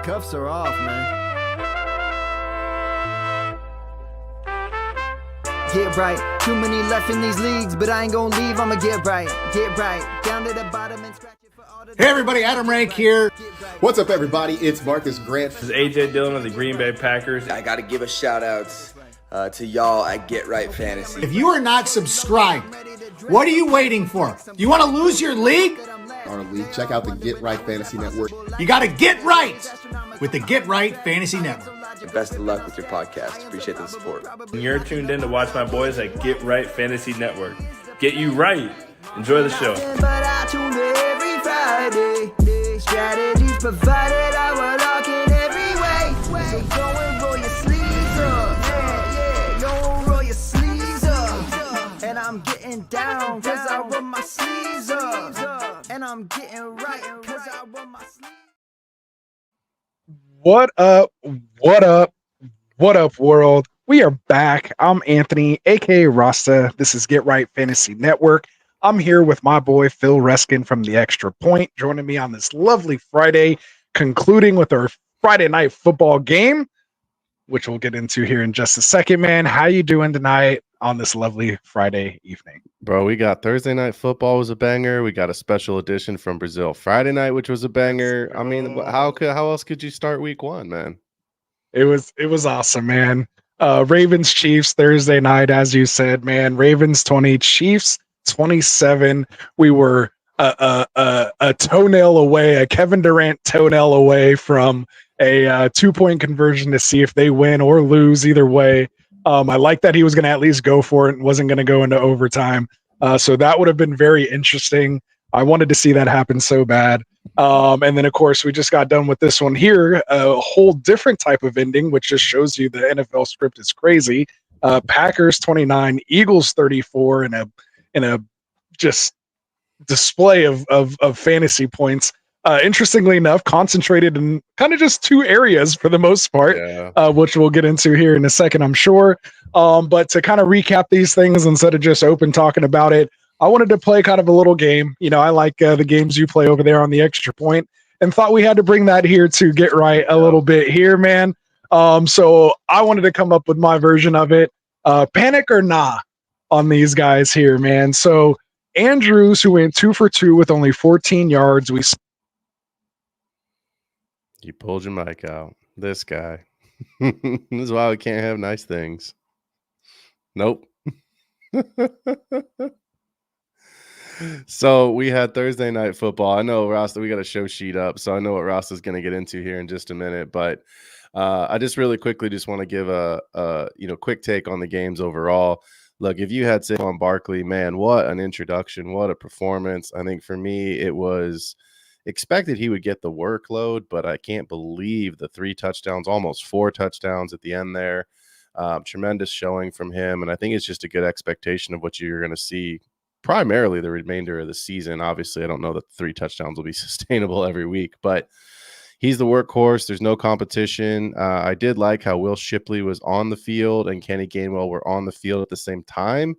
cuffs are off, man. Get right. Too many left in these leagues, but I ain't gonna leave. I'ma get right. Get right. Down to the bottom and scratch it for all the... Hey everybody, Adam Rank here. What's up everybody? It's Marcus Grant. This is AJ Dillon of the Green Bay Packers. I gotta give a shout out to y'all at Get Right Fantasy. If you are not subscribed, what are you waiting for? You want to lose your league? Our league. Check out the Get Right Fantasy Network. You got to get right with the Get Right Fantasy Network. And best of luck with your podcast. Appreciate the support. And you're tuned in to watch my boys at Get Right Fantasy Network. Get you right. Enjoy the show. But I tune in every Friday. Strategies provided, I will lock in every way. So go and roll your sleeves up. Yeah, yo, roll your sleeves up. And I'm getting down, cause I roll my sleeves up. And I'm getting right, cause I roll my sleeves up. What up? What up? What up, world? We are back. I'm Anthony, aka Rasta. This is Get Right Fantasy Network. I'm here with my boy Phil Reskin from The Extra Point, joining me on this lovely Friday, concluding with our Friday night football game, which we'll get into here in just a second, man. How you doing tonight on this lovely Friday evening? Bro, we got Thursday night football was a banger. We got a special edition from Brazil Friday night, which was a banger. I mean, how else could you start week one, man? It was awesome, man. Ravens Chiefs Thursday night, as you said, man. Ravens 20, Chiefs 27. We were a toenail away, a Kevin Durant toenail away from a 2-point conversion to see if they win or lose either way. I like that he was going to at least go for it and wasn't going to go into overtime. So that would have been very interesting. I wanted to see that happen so bad. And then, of course, we just got done with this one here, a whole different type of ending, which just shows you the NFL script is crazy. Packers 29, Eagles 34 in a just display of fantasy points. Interestingly enough, concentrated in kind of just two areas for the most part, which we'll get into here in a second, I'm sure. But to kind of recap these things instead of just open talking about it, I wanted to play kind of a little game. You know, I like the games you play over there on The Extra Point, and thought we had to bring that here to get right a little bit here, man. So I wanted to come up with my version of it. Panic or nah on these guys here, man. So Andrews, who went 2 for 2 with only 14 yards. You pulled your mic out. This guy. This is why we can't have nice things. Nope. So we had Thursday night football. I know, Rasta, we got a show sheet up, so I know what Rasta's going to get into here in just a minute. But I just really quickly just want to give a quick take on the games overall. Look, if you had Saquon Barkley, man, what an introduction. What a performance. I think for me, it was expected he would get the workload, but I can't believe the 3 touchdowns, almost 4 touchdowns at the end there. Tremendous showing from him, and I think it's just a good expectation of what you're going to see primarily the remainder of the season. Obviously, I don't know that 3 touchdowns will be sustainable every week, but he's the workhorse. There's no competition. I did like how Will Shipley was on the field and Kenny Gainwell were on the field at the same time.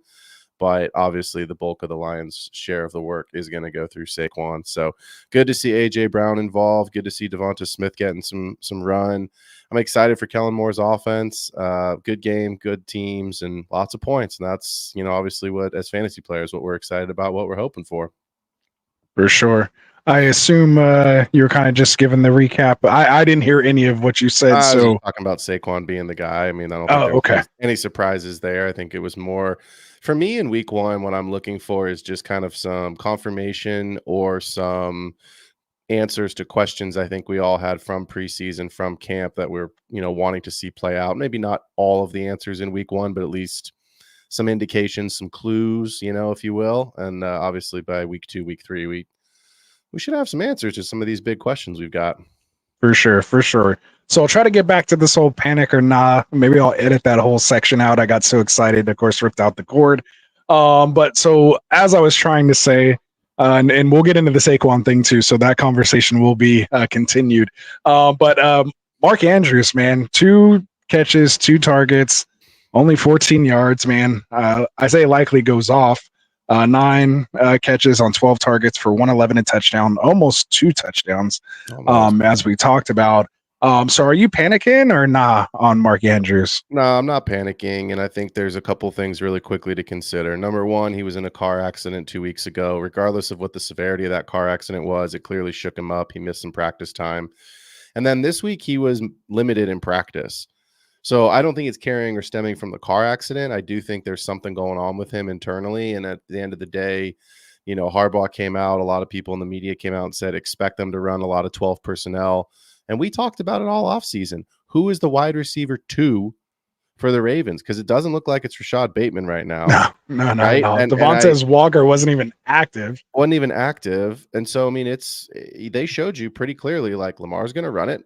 But obviously the bulk of the Lions' share of the work is going to go through Saquon. So good to see A.J. Brown involved. Good to see Devonta Smith getting some run. I'm excited for Kellen Moore's offense. Good game, good teams, and lots of points. And that's, obviously what, as fantasy players, what we're excited about, what we're hoping for. For sure. I assume you were kind of just giving the recap. I didn't hear any of what you said. So talking about Saquon being the guy. I mean, I don't think there was any surprises there. I think it was more for me in week one. What I'm looking for is just kind of some confirmation or some answers to questions I think we all had from preseason, from camp, that we're wanting to see play out. Maybe not all of the answers in week one, but at least some indications, some clues, if you will. And obviously by week 2, week 3, we should have some answers to some of these big questions we've got. For sure. So I'll try to get back to this whole panic or nah. Maybe I'll edit that whole section out. I got so excited, of course, ripped out the cord. But so as I was trying to say, and we'll get into the Saquon thing too, so that conversation will be continued. But Mark Andrews, man, 2 catches, 2 targets, only 14 yards, man. Isaiah Likely goes off. 9 catches on 12 targets for 111 and touchdown, almost 2 touchdowns, as we talked about. So are you panicking or nah on Mark Andrews? No, I'm not panicking, and I think there's a couple things really quickly to consider. Number one, he was in a car accident 2 weeks ago. Regardless of what the severity of that car accident was, it clearly shook him up. He missed some practice time. And then this week, he was limited in practice. So I don't think it's carrying or stemming from the car accident. I do think there's something going on with him internally. And at the end of the day, Harbaugh came out. A lot of people in the media came out and said, expect them to run a lot of 12 personnel. And we talked about it all offseason. Who is the wide receiver 2 for the Ravens? Because it doesn't look like it's Rashad Bateman right now. No. Right? Devontae Walker wasn't even active. And so, I mean, they showed you pretty clearly, like, Lamar's going to run it.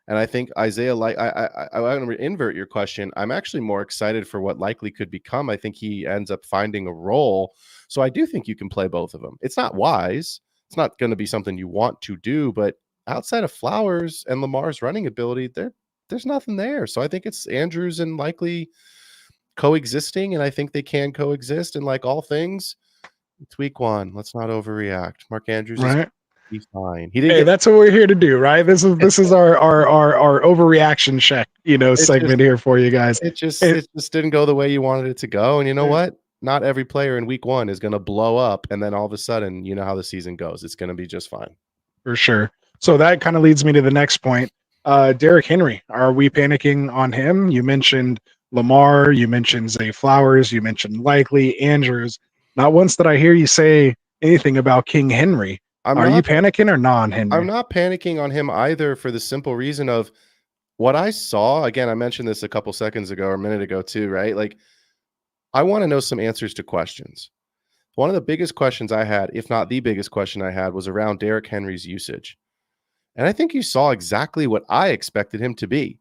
And I think Isaiah, like, I want to invert your question. I'm actually more excited for what likely could become. I think he ends up finding a role. So I do think you can play both of them. It's not wise. It's not going to be something you want to do, but outside of Flowers and Lamar's running ability, there's nothing there. So I think it's Andrews and likely coexisting, and I think they can coexist. And like all things, it's week 1. Let's not overreact. Mark Andrews Right. He's fine. That's what we're here to do, right? This is our overreaction check, segment here for you guys. It just didn't go the way you wanted it to go. And you know what? Not every player in week 1 is going to blow up, and then all of a sudden, you know how the season goes. It's going to be just fine. For sure. So that kind of leads me to the next point. Derrick Henry, are we panicking on him? You mentioned Lamar, you mentioned Zay Flowers, you mentioned likely Andrews. Not once did I hear you say anything about King Henry. Are you panicking or not on Henry? I'm not panicking on him either, for the simple reason of what I saw. Again, I mentioned this a couple seconds ago or a minute ago too, right? Like, I want to know some answers to questions. One of the biggest questions I had, if not the biggest question I had, was around Derrick Henry's usage. And I think you saw exactly what I expected him to be,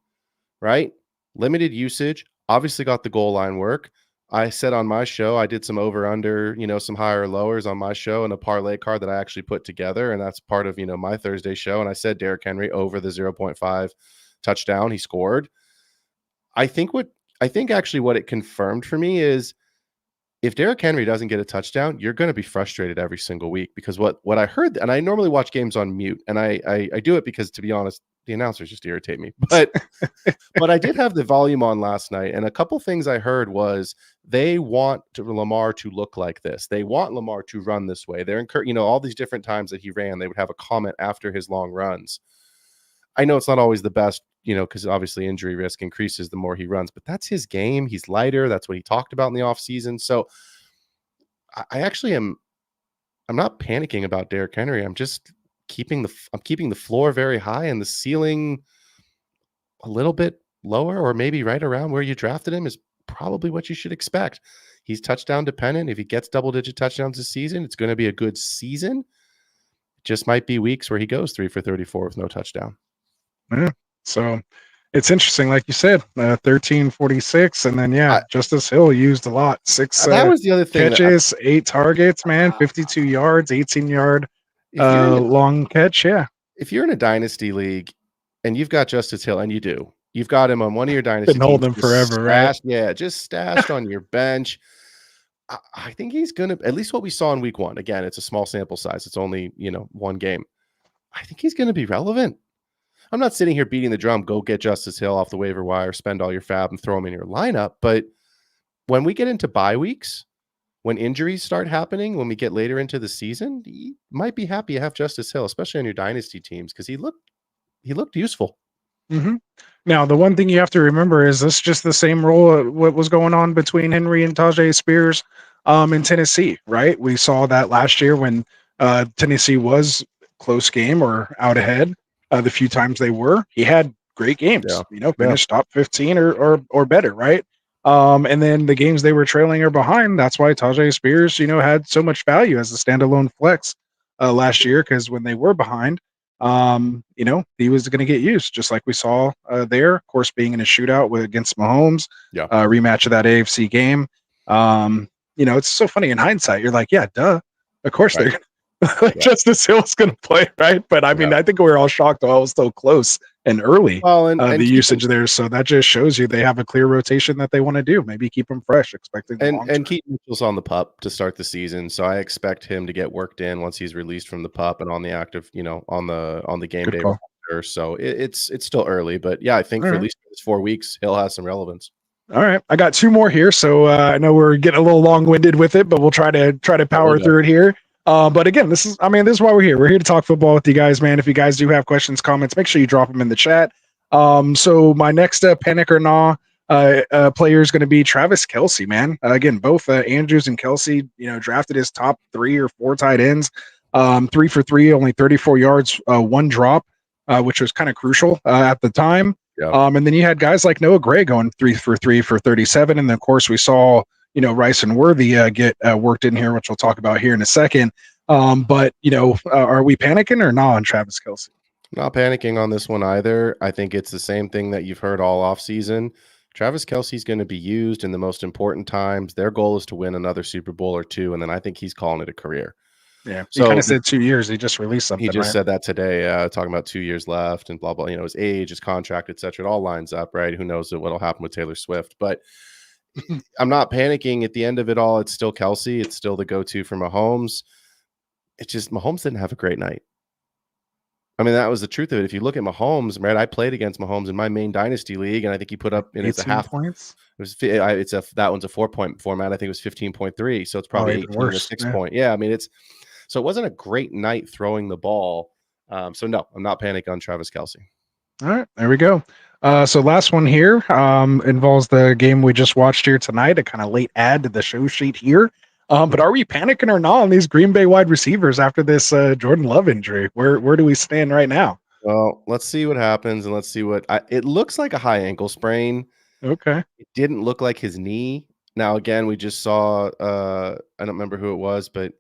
right? Limited usage, obviously got the goal line work. I said on my show, I did some over under, some higher lowers on my show and a parlay card that I actually put together. And that's part of, my Thursday show. And I said Derrick Henry over the 0.5 touchdown. He scored. I think actually what it confirmed for me is, if Derrick Henry doesn't get a touchdown, you're going to be frustrated every single week, because what I heard, and I normally watch games on mute, and I do it because, to be honest, the announcers just irritate me. But I did have the volume on last night, and a couple things I heard was they want Lamar to look like this. They want Lamar to run this way. They're all these different times that he ran, they would have a comment after his long runs. I know it's not always the best, because obviously injury risk increases the more he runs, but that's his game. He's lighter. That's what he talked about in the offseason. So I'm not panicking about Derrick Henry. I'm just keeping the floor very high and the ceiling a little bit lower, or maybe right around where you drafted him is probably what you should expect. He's touchdown dependent. If he gets double-digit touchdowns this season, it's going to be a good season. It just might be weeks where he goes 3 for 34 with no touchdown. Yeah. So it's interesting, like you said, 1346, and then Justice Hill used a lot. 6 that was the other thing, catches, 8 targets, man, 52 yards, 18-yard long catch. Yeah. If you're in a dynasty league and you've got Justice Hill, and you've got him on one of your dynasty teams, been holding him forever, right? Yeah, just stashed on your bench. I think he's gonna, at least what we saw in week 1. Again, it's a small sample size. It's only one game. I think he's gonna be relevant. I'm not sitting here beating the drum, go get Justice Hill off the waiver wire, spend all your fab and throw him in your lineup. But when we get into bye weeks, when injuries start happening, when we get later into the season, you might be happy to have Justice Hill, especially on your dynasty teams, because he looked useful. Mm-hmm. Now, the one thing you have to remember is this just the same role what was going on between Henry and Tajay Spears in Tennessee, right? We saw that last year when Tennessee was close game or out ahead. The few times they were, he had great games, finished top 15 or better, right? And then the games they were trailing or behind, that's why Tajay Spears, had so much value as a standalone flex last year, because when they were behind, he was going to get used, just like we saw there, of course, being in a shootout against Mahomes, rematch of that AFC game. It's so funny in hindsight. You're like, yeah, duh. Of course they're Justice Hill's going to play, right? But I mean, I think we were all shocked while it was so close and early, the usage there. So that just shows you they have a clear rotation that they want to do. Maybe keep them fresh, expecting and keep Mitchell's on the pup to start the season. So I expect him to get worked in once he's released from the pup and on the active, on the game day sure. So it's still early, but yeah, I think for at least 4 weeks, he'll have some relevance. All right, I got 2 more here, so I know we're getting a little long-winded with it, but we'll try to power through it here. But again, this is why we're here. We're here to talk football with you guys, man. If you guys do have questions, comments, make sure you drop them in the chat. So my next panic or nah player is going to be Travis Kelce, man. Again, both Andrews and Kelce, drafted his top 3 or 4 tight ends. 3 for 3, only 34 yards, 1 drop, which was kind of crucial at the time. Yeah. And then you had guys like Noah Gray going 3 for 3 for 37. And then, of course, we saw, Rice and Worthy get worked in here, which we'll talk about here in a second. But, are we panicking or not on Travis Kelce? Not panicking on this one either. I think it's the same thing that you've heard all offseason. Travis Kelce's going to be used in the most important times. Their goal is to win another Super Bowl or 2, and then I think he's calling it a career. Yeah, so he kind of said 2 years. He just released something. He just said that today, talking about 2 years left and blah, blah, his age, his contract, etc. It all lines up, right? Who knows what'll happen with Taylor Swift. But I'm not panicking. At the end of it all, it's still Kelce. It's still the go-to for Mahomes. It's just Mahomes didn't have a great night. I mean, that was the truth of it. If you look at Mahomes, right, I played against Mahomes in my main Dynasty league, and I think he put up, and it's a half points. That one's a 4-point format. I think it was 15.3. So it's probably 18 or 6 point. Yeah. I mean, so it wasn't a great night throwing the ball. So no, I'm not panicking on Travis Kelce. All right, there we go. So last one here involves the game we just watched here tonight, a kind of late add to the show sheet here. But are we panicking or not on these Green Bay wide receivers after this Jordan Love injury? Where do we stand right now? Well, let's see what happens, and let's see it looks like a high ankle sprain. Okay. It didn't look like his knee. Now, again, we just saw, I don't remember who it was, but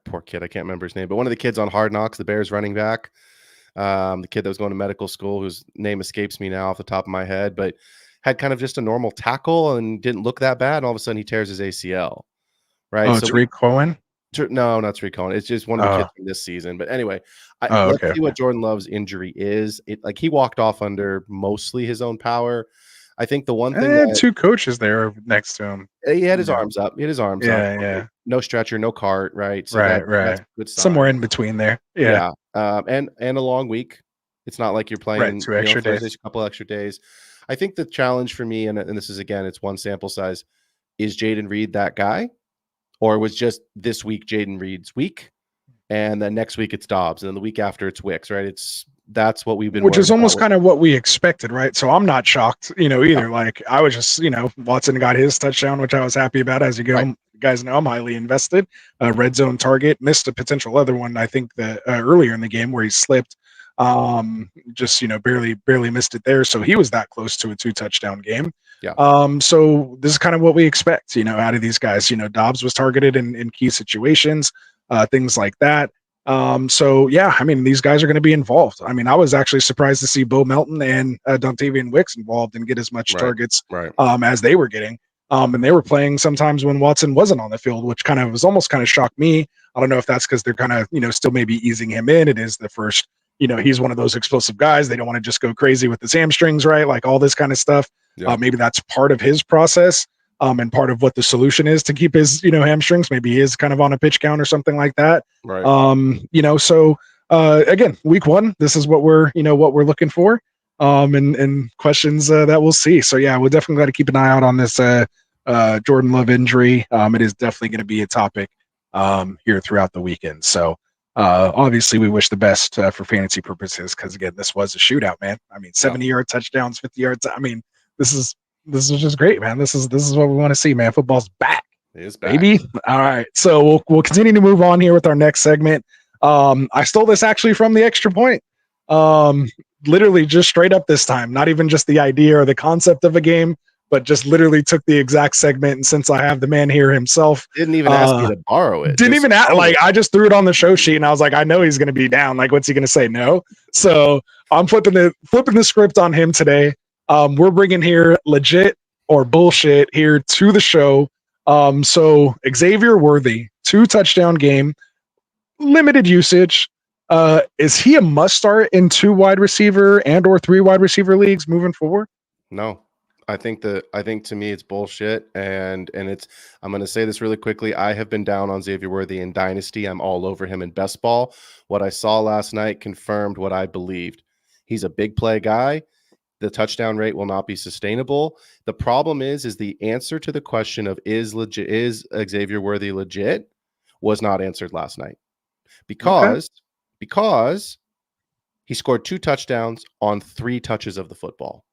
poor kid, I can't remember his name, but one of the kids on Hard Knocks, the Bears running back, the kid that was going to medical school, whose name escapes me now off the top of my head, but had kind of just a normal tackle and didn't look that bad. And all of a sudden he tears his ACL, right? Oh, it's Tariq Cohen? No, not Tariq Cohen. It's just one of the kids from this season. But anyway, let's see what Jordan Love's injury is. He walked off under mostly his own power. I think the one thing had 2 coaches there next to him. He had his arms up. He had his arms up. Yeah. No stretcher, no cart, right? So right. That's good sign. Somewhere in between there. Yeah. And a long week. It's not like you're playing 2 extra days. A couple extra days. I think the challenge for me, and this is, again, it's one sample size, is Jaden Reed that guy? Or was just this week Jaden Reed's week? And then next week it's Dobbs. And then the week after it's Wicks, right? That's what we've been, which is almost kind of what we expected, right? So I'm not shocked, either. Yeah. Like I was just, Watson got his touchdown, which I was happy about. As you go, you guys know I'm highly invested. Red zone target, missed a potential other one. I think that earlier in the game where he slipped, just barely missed it there. So he was that close to a 2-touchdown game. Yeah. So this is kind of what we expect, out of these guys. Dobbs was targeted in key situations, things like that. So yeah, I mean, these guys are going to be involved. I mean, I was actually surprised to see Bo Melton and Dontavian Wicks involved and get as much targets as they were getting. And they were playing sometimes when Watson wasn't on the field, which was almost shocked me. I don't know if that's because they're kind of, still maybe easing him in. It is the first, he's one of those explosive guys. They don't want to just go crazy with his hamstrings, right? Like all this kind of stuff. Yeah. Maybe that's part of his process. And part of what the solution is to keep his, hamstrings. Maybe he is kind of on a pitch count or something like that. Right. So again, week 1, this is what we're looking for. And questions that we'll see. So yeah, we'll definitely got to keep an eye out on this Jordan Love injury. It is definitely going to be a topic here throughout the weekend. So obviously we wish the best for fantasy purposes, because again, this was a shootout, man. I mean, 70-yard touchdowns, 50 yards. I mean, this is just great, man. This is what we want to see, man. Football's back. It is back. Baby. All right. So we'll continue to move on here with our next segment. I stole this actually from the Extra Point. Literally just straight up this time. Not even just the idea or the concept of a game, but just literally took the exact segment. And since I have the man here himself, didn't even ask me to borrow it. Didn't even ask, I just threw it on the show sheet and I was like, I know he's going to be down. Like, what's he going to say? No. So I'm flipping the script on him today. We're bringing here legit or bullshit here to the show. So Xavier Worthy, 2-touchdown game, limited usage. Is he a must start in 2 wide receiver and or 3 wide receiver leagues moving forward? No. I think to me it's bullshit, and it's. I'm going to say this really quickly. I have been down on Xavier Worthy in Dynasty. I'm all over him in best ball. What I saw last night confirmed what I believed. He's a big play guy. The touchdown rate will not be sustainable. The problem is the answer to the question of is Xavier Worthy legit was not answered last night because he scored 2 touchdowns on 3 touches of the football.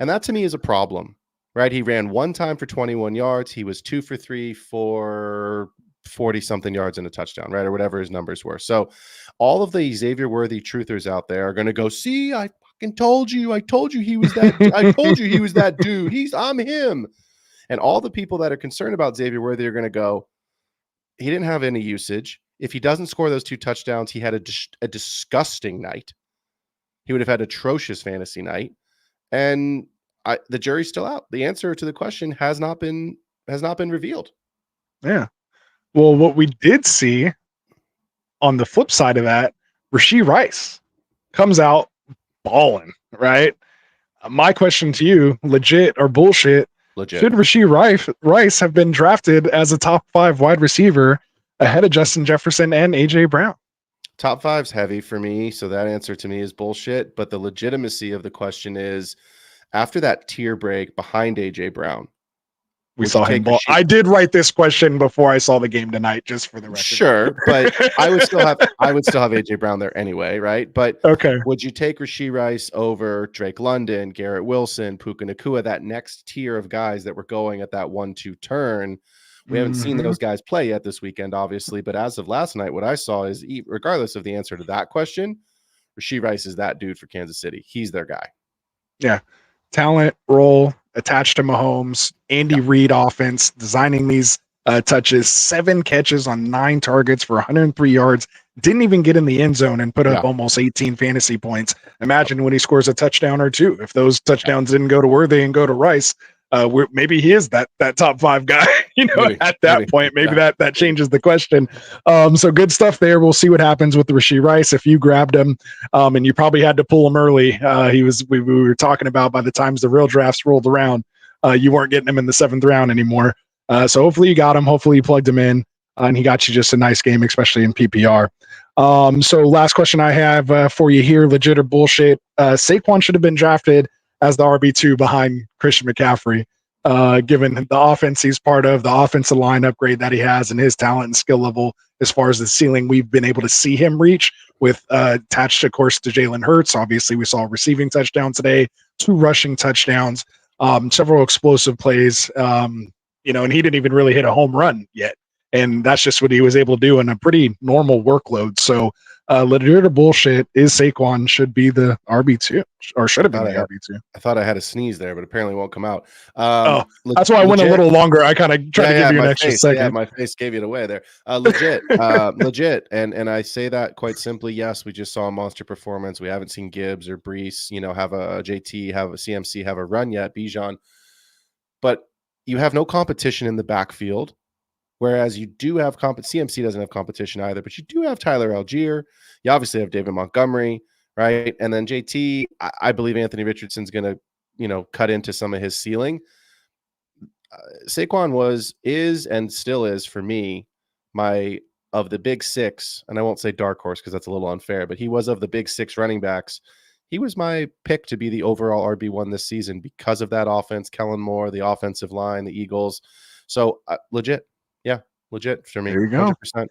And that to me is a problem, right? He ran 1 time for 21 yards. He was 2 for 3 for 40 something yards and a touchdown, right? Or whatever his numbers were. So all of the Xavier Worthy truthers out there are going to go, see, I fucking told you. I told you he was that. I told you he was that dude. I'm him. And all the people that are concerned about Xavier Worthy are going to go, he didn't have any usage. If he doesn't score those 2 touchdowns, he had a disgusting night. He would have had atrocious fantasy night. And the jury's still out. The answer to the question has not been revealed. Yeah. Well, what we did see on the flip side of that, Rashee Rice comes out balling, right? My question to you, legit or bullshit, should Rashee Rice have been drafted as a top 5 wide receiver ahead of Justin Jefferson and AJ Brown? Top 5's heavy for me, so that answer to me is bullshit. But the legitimacy of the question is, after that tier break behind AJ Brown, we saw him ball. I did write this question before I saw the game tonight, just for the record. Sure, but I would still have AJ Brown there anyway, right? But okay, would you take Rashee Rice over Drake London, Garrett Wilson, Puka Nacua, that next tier of guys that were going at that 1-2 turn? We haven't seen those guys play yet this weekend, obviously, but as of last night, what I saw is, regardless of the answer to that question, Rashee Rice is that dude for Kansas City. He's their guy. Yeah. Talent, role, attached to Mahomes, Andy Reid offense, designing these touches, 7 catches on 9 targets for 103 yards, didn't even get in the end zone and put up almost 18 fantasy points. Imagine when he scores a touchdown or 2. If those touchdowns didn't go to Worthy and go to Rice, maybe he is that top 5 guy, at that point, maybe that changes the question. So good stuff there. We'll see what happens with the Rashee Rice. If you grabbed him, and you probably had to pull him early, we were talking about by the times the real drafts rolled around, you weren't getting him in the 7th round anymore. So hopefully you got him. Hopefully you plugged him in, and he got you just a nice game, especially in PPR. So last question I have for you here, legit or bullshit. Saquon should have been drafted as the RB2 behind Christian McCaffrey, given the offense he's part of, the offensive line upgrade that he has, and his talent and skill level as far as the ceiling we've been able to see him reach with attached, of course, to Jalen Hurts. Obviously, we saw a receiving touchdown today, 2 rushing touchdowns, several explosive plays, and he didn't even really hit a home run yet. And that's just what he was able to do in a pretty normal workload. So legit or bullshit, is Saquon should be the RB2 or should have been the RB2. I thought I had a sneeze there, but apparently it won't come out. That's why I went a little longer. I kind of tried to give you an extra second. Yeah, my face gave it away there. Legit. And I say that quite simply. Yes, we just saw a monster performance. We haven't seen Gibbs or Brees, have a JT, have a CMC, have a run yet, Bijan. But you have no competition in the backfield. Whereas you do have CMC doesn't have competition either, but you do have Tyler Algier. You obviously have David Montgomery, right? And then JT, I believe Anthony Richardson's going to, cut into some of his ceiling. Saquon is, and still is for me, of the big 6, and I won't say dark horse because that's a little unfair, but he was of the big 6 running backs. He was my pick to be the overall RB1 this season because of that offense, Kellen Moore, the offensive line, the Eagles. So legit. Yeah, legit for me. There you go. 100%.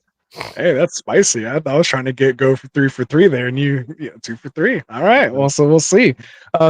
Hey, that's spicy. I was trying to go for 3 for 3 there, and you 2 for 3. All right. Well, so we'll see.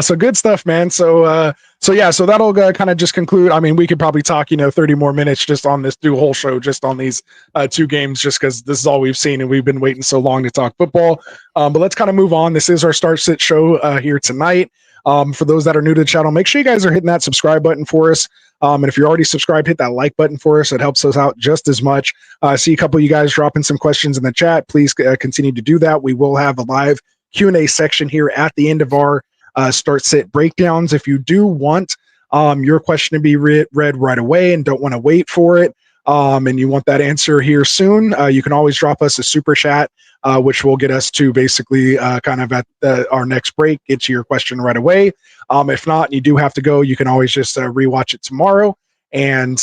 So good stuff, man. So that'll kind of just conclude. I mean, we could probably talk, 30 more minutes just on this whole show, just on these 2 games, just because this is all we've seen, and we've been waiting so long to talk football. But let's kind of move on. This is our start sit show here tonight. For those that are new to the channel, make sure you guys are hitting that subscribe button for us. And if you're already subscribed, hit that like button for us. It helps us out just as much. See a couple of you guys dropping some questions in the chat. Please continue to do that. We will have a live Q&A section here at the end of our start sit breakdowns. If you do want your question to be read right away and don't want to wait for it, and you want that answer here soon, you can always drop us a super chat, which will get us to basically kind of at our next break, get to your question right away. If not, and you do have to go, you can always just rewatch it tomorrow and,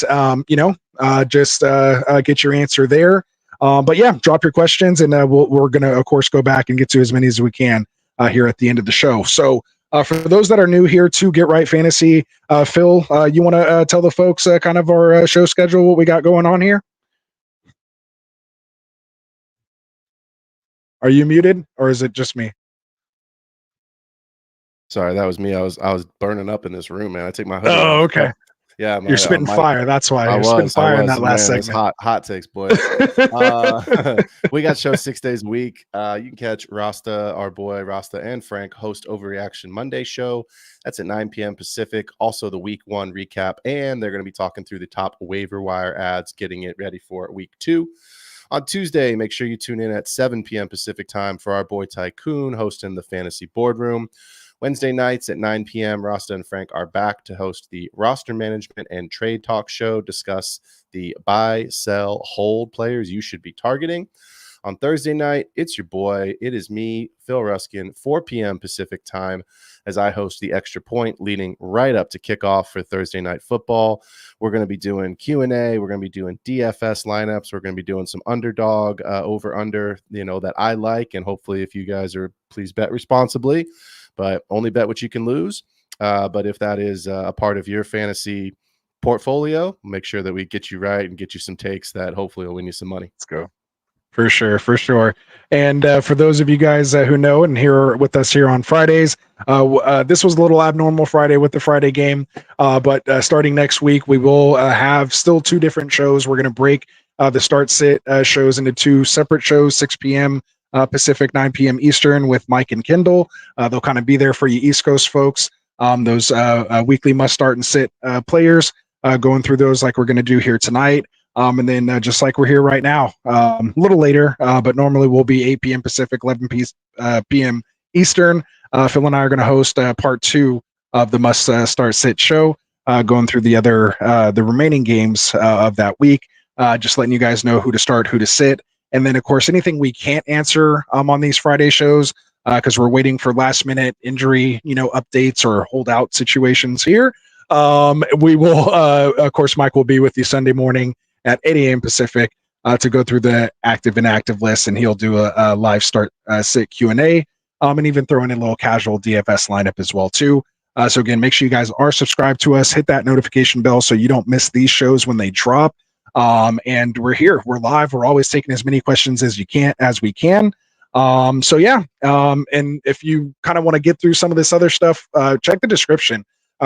just get your answer there. But yeah, drop your questions, and we're going to, of course, go back and get to as many as we can here at the end of the show. So for those that are new here to Get Right Fantasy, Phil, you want to tell the folks kind of our show schedule, what we got going on here? Are you muted, or is it just me? Sorry, that was me. I was burning up in this room, man. I take my hoodie off. Oh, okay. Yeah, You're spitting fire. That's why I you're spitting fire in that last man, segment. Hot takes, boy. We got shows 6 days a week. You can catch Rasta, our boy Rasta, and Frank host Overreaction Monday show. That's at 9 p.m. Pacific. Also the week 1 recap, and they're going to be talking through the top waiver wire ads, getting it ready for week 2. On Tuesday, make sure you tune in at 7 p.m. Pacific time for our boy Tycoon hosting the Fantasy Boardroom. Wednesday nights at 9 p.m., Rasta and Frank are back to host the Roster Management and Trade Talk show, discuss the buy, sell, hold players you should be targeting. On Thursday night, it's your boy. It is me, Phil Ruskin, 4 p.m. Pacific time, as I host the Extra Point, leading right up to kickoff for Thursday Night Football. We're going to be doing Q&A. We're going to be doing DFS lineups. We're going to be doing some underdog over-under, that I like. And hopefully, if you guys are, please bet responsibly, but only bet what you can lose. But if that is a part of your fantasy portfolio, make sure that we get you right and get you some takes that hopefully will win you some money. Let's go. For sure. And for those of you guys who know and here with us here on Fridays, this was a little abnormal Friday with the Friday game. But starting next week, we will have still 2 different shows. We're going to break the start sit shows into 2 separate shows, 6 p.m. Pacific, 9 p.m. Eastern with Mike and Kendall. They'll kind of be there for you East Coast folks. Those weekly must start and sit players, going through those like we're going to do here tonight. And then just like we're here right now, a little later, but normally we'll be 8 p.m. Pacific, 11 p.m. Eastern. Phil and I are going to host part 2 of the must start sit show, going through the remaining games of that week, just letting you guys know who to start, who to sit. And then, of course, anything we can't answer on these Friday shows, because we're waiting for last minute injury, updates or holdout situations here. We will, of course, Mike will be with you Sunday morning at 8 a.m. Pacific to go through the active and inactive list, and he'll do a live start sit Q&A, and even throw in a little casual DFS lineup as well too. So again, make sure you guys are subscribed to us, hit that notification bell so you don't miss these shows when they drop. And we're here, we're live, we're always taking as many questions as we can. So yeah, and if you kind of want to get through some of this other stuff, check the description.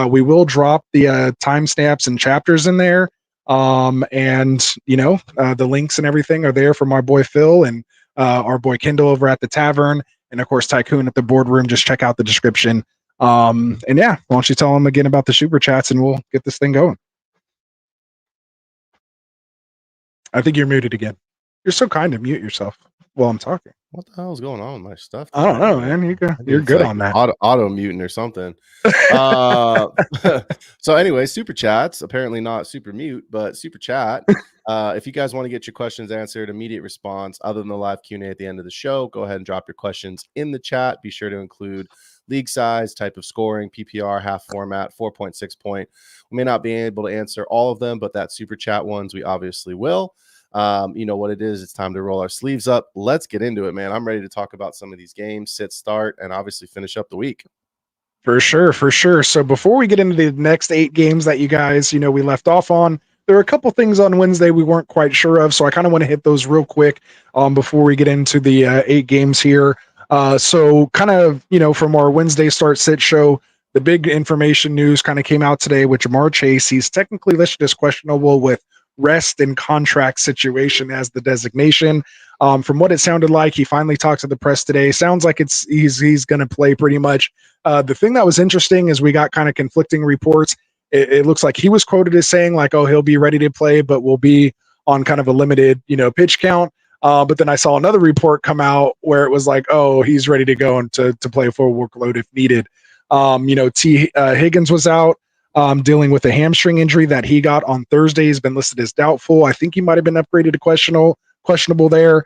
We will drop the timestamps and chapters in there. And the links and everything are there from our boy Phil and our boy Kendall over at the tavern, and of course Tycoon at the boardroom. Just check out the description. And yeah, why don't you tell them again about the super chats, and we'll get this thing going. I think you're muted again. You're so kind to mute yourself while I'm talking. What the hell is going on with my stuff? I don't know, man. You're good on that. Auto muting or something. So anyway, super chats, apparently not super mute, but super chat. If you guys want to get your questions answered, immediate response, other than the live Q&A at the end of the show, go ahead and drop your questions in the chat. Be sure to include league size, type of scoring, PPR, half format, 4.6 point. We may not be able to answer all of them, but that super chat ones, we obviously will. You know what it is. It's time to roll our sleeves up. Let's get into it, man. I'm ready to talk about some of these games, sit, start, and obviously finish up the week. For sure. So before we get into the next 8 games that you guys, we left off on, there are a couple things on Wednesday we weren't quite sure of. So I kind of want to hit those real quick before we get into the 8 games here. So kind of, from our Wednesday start sit show, the big information news kind of came out today with Jamar Chase. He's technically listed as questionable with rest and contract situation as the designation. From what it sounded like, he finally talked to the press today. Sounds like he's going to play pretty much. The thing that was interesting is we got kind of conflicting reports. It looks like he was quoted as saying like, "Oh, he'll be ready to play, but will be on kind of a limited, pitch count." But then I saw another report come out where it was like, "Oh, he's ready to go and to play a full workload if needed." Higgins was out. dealing with a hamstring injury that he got on Thursday. He's been listed as doubtful. I think he might have been upgraded to questionable there.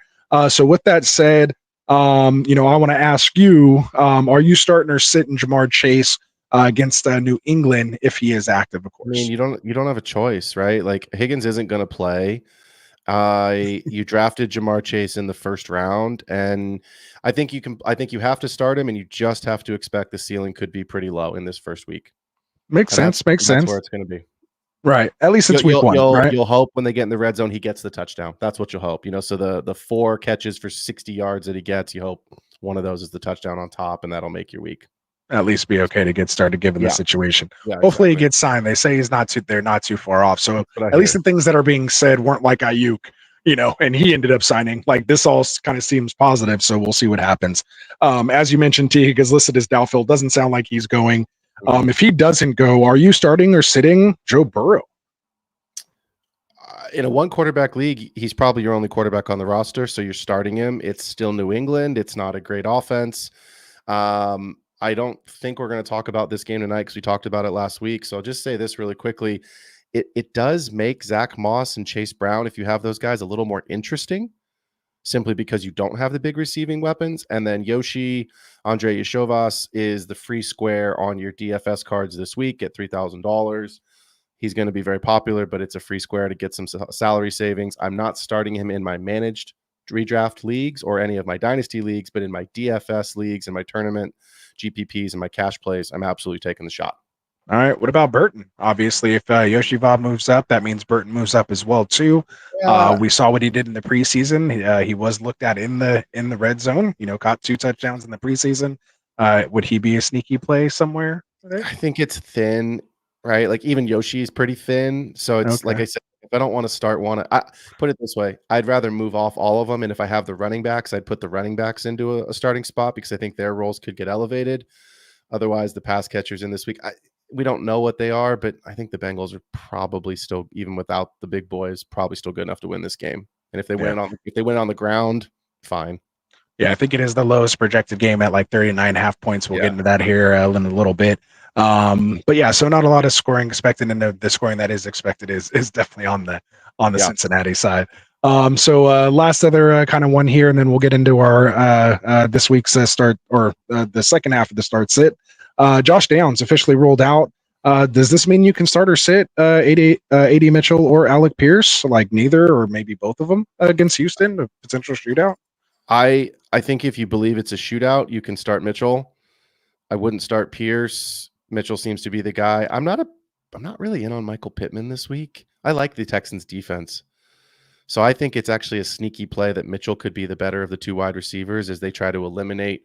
So with that said, I want to ask you, are you starting or sitting Jamar Chase against New England if he is active, of course? I mean, you don't have a choice, right? Like Higgins isn't going to play. You drafted Jamar Chase in the first round, and I think you have to start him, and you just have to expect the ceiling could be pretty low in this first week. Makes sense. That's where it's going to be. Right. At least it's week one, right? You'll hope when they get in the red zone, he gets the touchdown. That's what you'll hope. So the 4 catches for 60 yards that he gets, you hope one of those is the touchdown on top, and that'll make your week. At least be okay to get started given the situation. Yeah, hopefully exactly. He gets signed. They say they're not too far off. So at least the things that are being said weren't like Ayuk, and he ended up signing. Like this all kind of seems positive. So we'll see what happens. As you mentioned, T Higgins is listed as doubtful. Doesn't sound like he's going. If he doesn't go, are you starting or sitting Joe Burrow? In a 1 quarterback league, he's probably your only quarterback on the roster. So you're starting him. It's still New England. It's not a great offense. I don't think we're going to talk about this game tonight because we talked about it last week. So I'll just say this really quickly. It does make Zach Moss and Chase Brown, if you have those guys, a little more interesting, simply because you don't have the big receiving weapons. And then Andre Yeshovas is the free square on your DFS cards this week at $3,000. He's going to be very popular, but it's a free square to get some salary savings. I'm not starting him in my managed redraft leagues or any of my dynasty leagues, but in my DFS leagues and my tournament GPPs and my cash plays, I'm absolutely taking the shot. All right. What about Burton? Obviously, if Yoshiva moves up, that means Burton moves up as well too. Yeah. We saw what he did in the preseason. He was looked at in the red zone. Caught 2 touchdowns in the preseason. Would he be a sneaky play somewhere? I think it's thin, right? Like even Yoshi is pretty thin. So it's like I said, if I don't want to start one, I put it this way: I'd rather move off all of them, and if I have the running backs, I'd put the running backs into a starting spot because I think their roles could get elevated. Otherwise, the pass catchers in this week, we don't know what they are, but I think the Bengals are probably still, even without the big boys, probably still good enough to win this game. And if they win on the ground, fine. Yeah, I think it is the lowest projected game at like 39.5 points. We'll get into that here in a little bit. But yeah, so not a lot of scoring expected, and the scoring that is expected is definitely on the Cincinnati side. So last other kind of one here, and then we'll get into our this week's start or the second half of the start sit. Josh Downs officially rolled out. Does this mean you can start or sit AD Mitchell or Alec Pierce? Like neither, or maybe both of them against Houston, a potential shootout? I think if you believe it's a shootout, you can start Mitchell. I wouldn't start Pierce. Mitchell seems to be the guy. I'm not really in on Michael Pittman this week. I like the Texans defense. So I think it's actually a sneaky play that Mitchell could be the better of the 2 wide receivers as they try to eliminate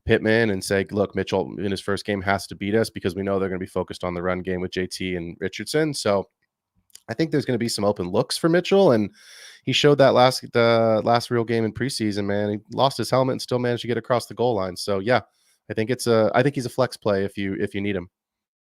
Pittman and say, look, Mitchell in his first game has to beat us because we know they're going to be focused on the run game with JT and Richardson. So I think there's going to be some open looks for Mitchell, and he showed that last real game in preseason, man. He lost his helmet and still managed to get across the goal line. So yeah, I think he's a flex play if you need him.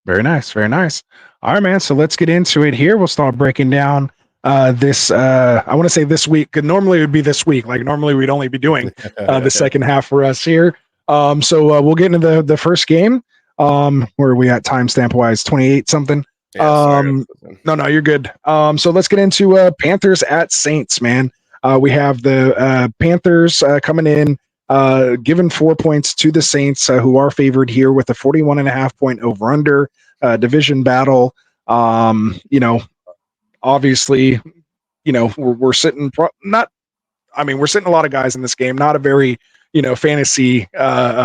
Very nice, very nice. All right, man. So let's get into it here. We'll start breaking down this. I want to say this week. Normally it would be this week. Like normally we'd only be doing the second half for us here. So we'll get into the first game. Where are we at timestamp wise? 28 something. Yeah, no, you're good. So let's get into Panthers at Saints, man. We have the Panthers coming in, giving 4 points to the Saints, who are favored here with a 41.5 point over under division battle. Obviously, we're sitting we're sitting a lot of guys in this game. Not a very fantasy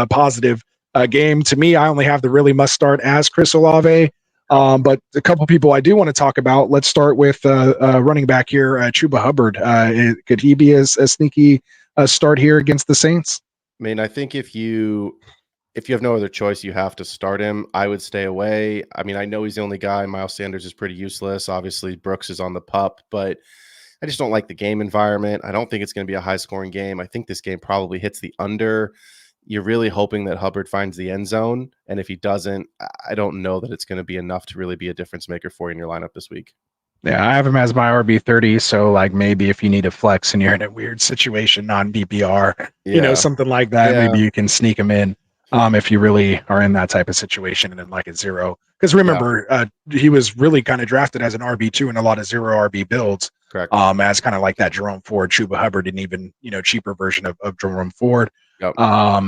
positive game. To me, I only have the really must start as Chris Olave. But a couple people I do want to talk about. Let's start with running back here, Chuba Hubbard. Could he be a sneaky start here against the Saints? I mean, I think if you have no other choice, you have to start him. I would stay away. I mean, I know he's the only guy. Miles Sanders is pretty useless. Obviously, Brooks is on the pup, but I just don't like the game environment. I don't think it's going to be a high-scoring game. I think this game probably hits the under. You're really hoping that Hubbard finds the end zone, and if he doesn't, I don't know that it's going to be enough to really be a difference maker for you in your lineup this week. Yeah, I have him as my RB30, so like maybe if you need a flex and you're in a weird situation, non-BPR, something like that, maybe you can sneak him in. if you really are in that type of situation and then like a zero. Because remember, he was really kind of drafted as an RB2 in a lot of zero RB builds. Correct. As kind of like that Jerome Ford, Chuba Hubbard, and even cheaper version of Jerome Ford. Yep.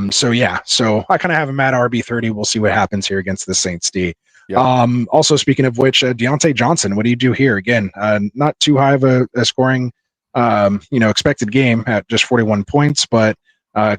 So I kind of have him at RB30. We'll see what happens here against the Saints D. Yep. Also speaking of which, Deontay Johnson, what do you do here? Again, not too high of a scoring, expected game at just 41 points, but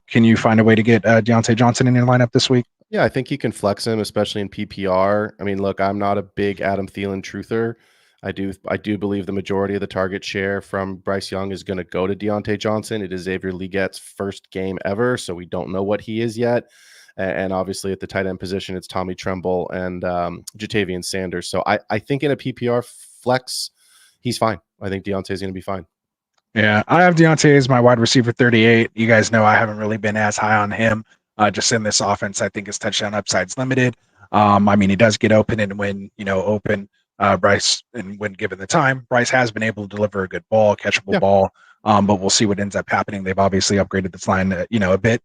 can you find a way to get Deontay Johnson in your lineup this week? Yeah, I think you can flex him, especially in PPR. I mean, look, I'm not a big Adam Thielen truther. I do believe the majority of the target share from Bryce Young is going to go to Deontay Johnson. It is Xavier Legette's first game ever, so we don't know what he is yet. And obviously at the tight end position, it's Tommy Tremble and Jatavian Sanders. So I think in a PPR flex, he's fine. I think Deontay's going to be fine. Yeah, I have Deontay as my wide receiver 38. You guys know I haven't really been as high on him. Just in this offense, I think his touchdown upside's limited. I mean, he does get open, and when open, Bryce, and when given the time, Bryce has been able to deliver a good ball, catchable ball. But we'll see what ends up happening. They've obviously upgraded this line, a bit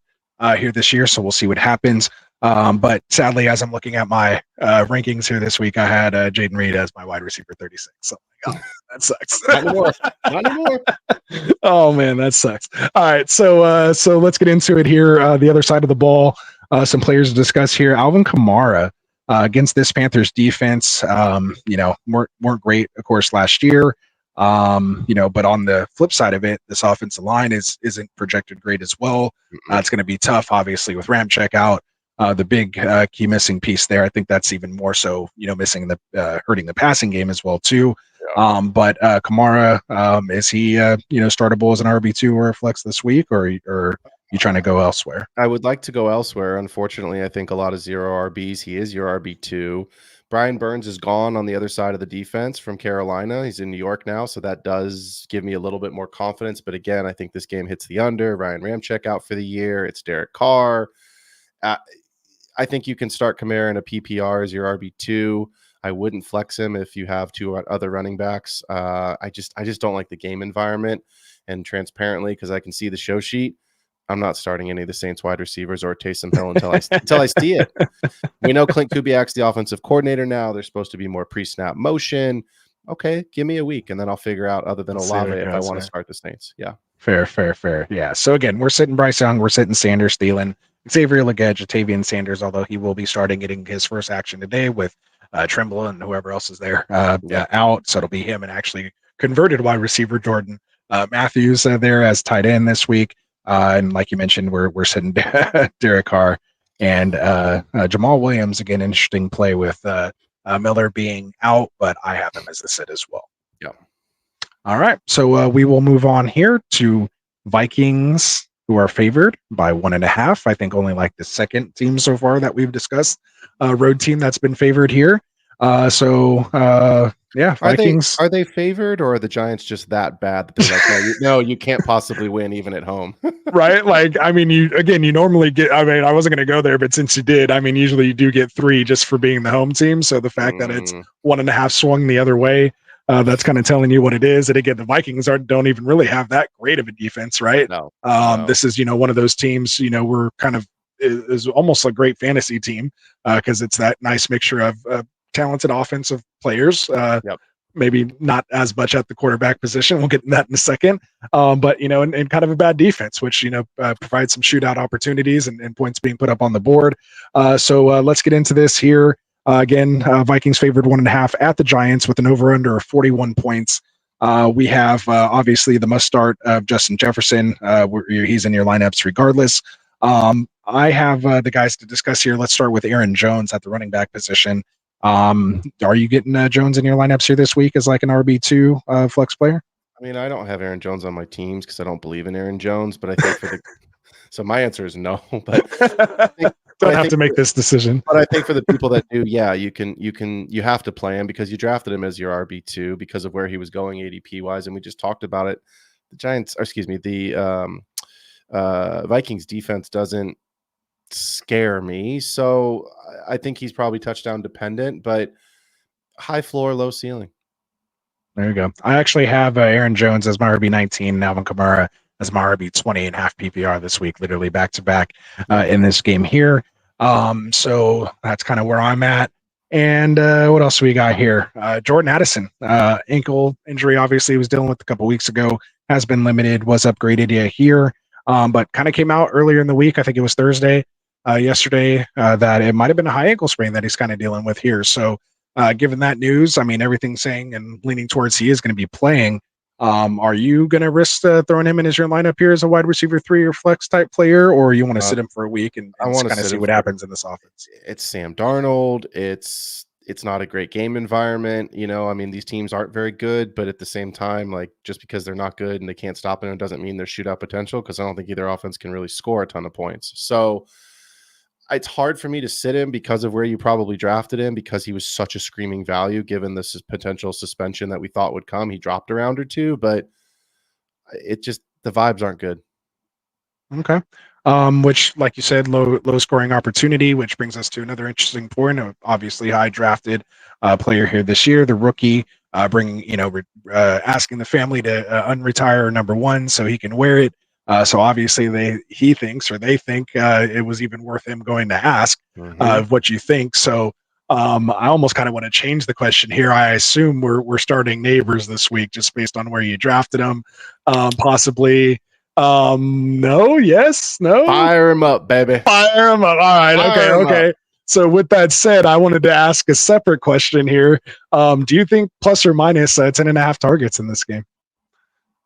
here this year, so we'll see what happens. But sadly, as I'm looking at my rankings here this week, I had Jaden Reed as my wide receiver 36. So that sucks. Not anymore. Oh man, that sucks. All right, so let's get into it here. The other side of the ball, some players to discuss here. Alvin Kamara against this Panthers defense, weren't great, of course, last year. But on the flip side of it, this offensive line isn't projected great as well. It's going to be tough, obviously, with Ramczyk out. The big key missing piece there, I think that's even more so, hurting the passing game as well too. Yeah. But Kamara, is he startable as an RB2 or a flex this week, or you trying to go elsewhere? I would like to go elsewhere. Unfortunately, I think a lot of zero RBs. He is your RB2. Brian Burns is gone on the other side of the defense from Carolina. He's in New York now, so that does give me a little bit more confidence. But again, I think this game hits the under. Ryan Ramczyk out for the year. It's Derek Carr. I think you can start Kamara in a PPR as your RB2. I wouldn't flex him if you have two other running backs. I just don't like the game environment. And transparently, because I can see the show sheet, I'm not starting any of the Saints wide receivers or Taysom Hill until I see it. We know Clint Kubiak's the offensive coordinator now. There's supposed to be more pre-snap motion. Okay, give me a week, and then I'll figure out, other than Olave, if I want to start the Saints. Yeah. Fair. Yeah. So again, we're sitting Bryce Young, we're sitting Sanders, Thielen, Xavier Legette, Jatavian Sanders, although he will be starting getting his first action today with Tremble and whoever else is there out. So it'll be him and actually converted wide receiver Jordan Matthews there as tight end this week. And like you mentioned, we're sitting Derek Carr and Jamal Williams. Again, interesting play with Miller being out, but I have him as a sit as well. Yeah. All right. So we will move on here to Vikings, who are favored by 1.5. I think only like the second team so far that we've discussed, road team that's been favored here. Vikings. Are they favored, or are the Giants just that bad that they're like, no, you can't possibly win even at home? Right? Like, I mean, you normally get, I wasn't going to go there, but since you did, I mean, usually you do get 3 just for being the home team. So the fact that it's 1.5 swung the other way, that's kind of telling you what it is. And again, the Vikings don't even really have that great of a defense, right? No. This is, one of those teams, we're kind of is almost a great fantasy team because it's that nice mixture of talented offensive players. Maybe not as much at the quarterback position. We'll get in that in a second. But, and kind of a bad defense, which, provides some shootout opportunities and points being put up on the board. So let's get into this here. Again, Vikings favored 1.5 at the Giants with an over-under of 41 points. We have obviously the must start of Justin Jefferson. He's in your lineups regardless. I have the guys to discuss here. Let's start with Aaron Jones at the running back position. Are you getting Jones in your lineups here this week as like an RB2 flex player? I mean, I don't have Aaron Jones on my teams because I don't believe in Aaron Jones, but I think so my answer is no, but don't have to make this decision. But I think for the people that do, yeah, you have to play him because you drafted him as your RB2 because of where he was going ADP wise. And we just talked about it. The Vikings defense doesn't scare me. So I think he's probably touchdown dependent, but high floor, low ceiling. There you go. I actually have Aaron Jones as my RB19 and Alvin Kamara as my RB20 and half PPR this week, literally back to back in this game here. So that's kind of where I'm at. And what else we got here? Jordan Addison, ankle injury, obviously he was dealing with a couple weeks ago, has been limited, was upgraded here, but kind of came out earlier in the week. I think it was Thursday, yesterday, that it might have been a high ankle sprain that he's kind of dealing with here. So given that news, I mean, everything's saying and leaning towards he is going to be playing. Are you going to risk throwing him in as your lineup here as a wide receiver 3 or flex type player, or you want to sit him for a week and kind of see what happens in this offense? It's Sam Darnold. It's not a great game environment. I mean, these teams aren't very good, but at the same time, like, just because they're not good and they can't stop it doesn't mean they're shootout potential, because I don't think either offense can really score a ton of points. So it's hard for me to sit him because of where you probably drafted him, because he was such a screaming value given this potential suspension that we thought would come. He dropped a round or two, but the vibes aren't good. Okay. Which, like you said, low scoring opportunity, which brings us to another interesting point of obviously high drafted player here this year, the rookie, asking the family to unretire number 1 so he can wear it. So obviously they think it was even worth him going to ask what you think. So I almost kind of want to change the question here. I assume we're starting Neighbors this week just based on where you drafted him. Possibly. No, yes, no. Fire him up, baby. Fire him up. All right. Okay. So with that said, I wanted to ask a separate question here. Do you think plus or minus 10.5 targets in this game?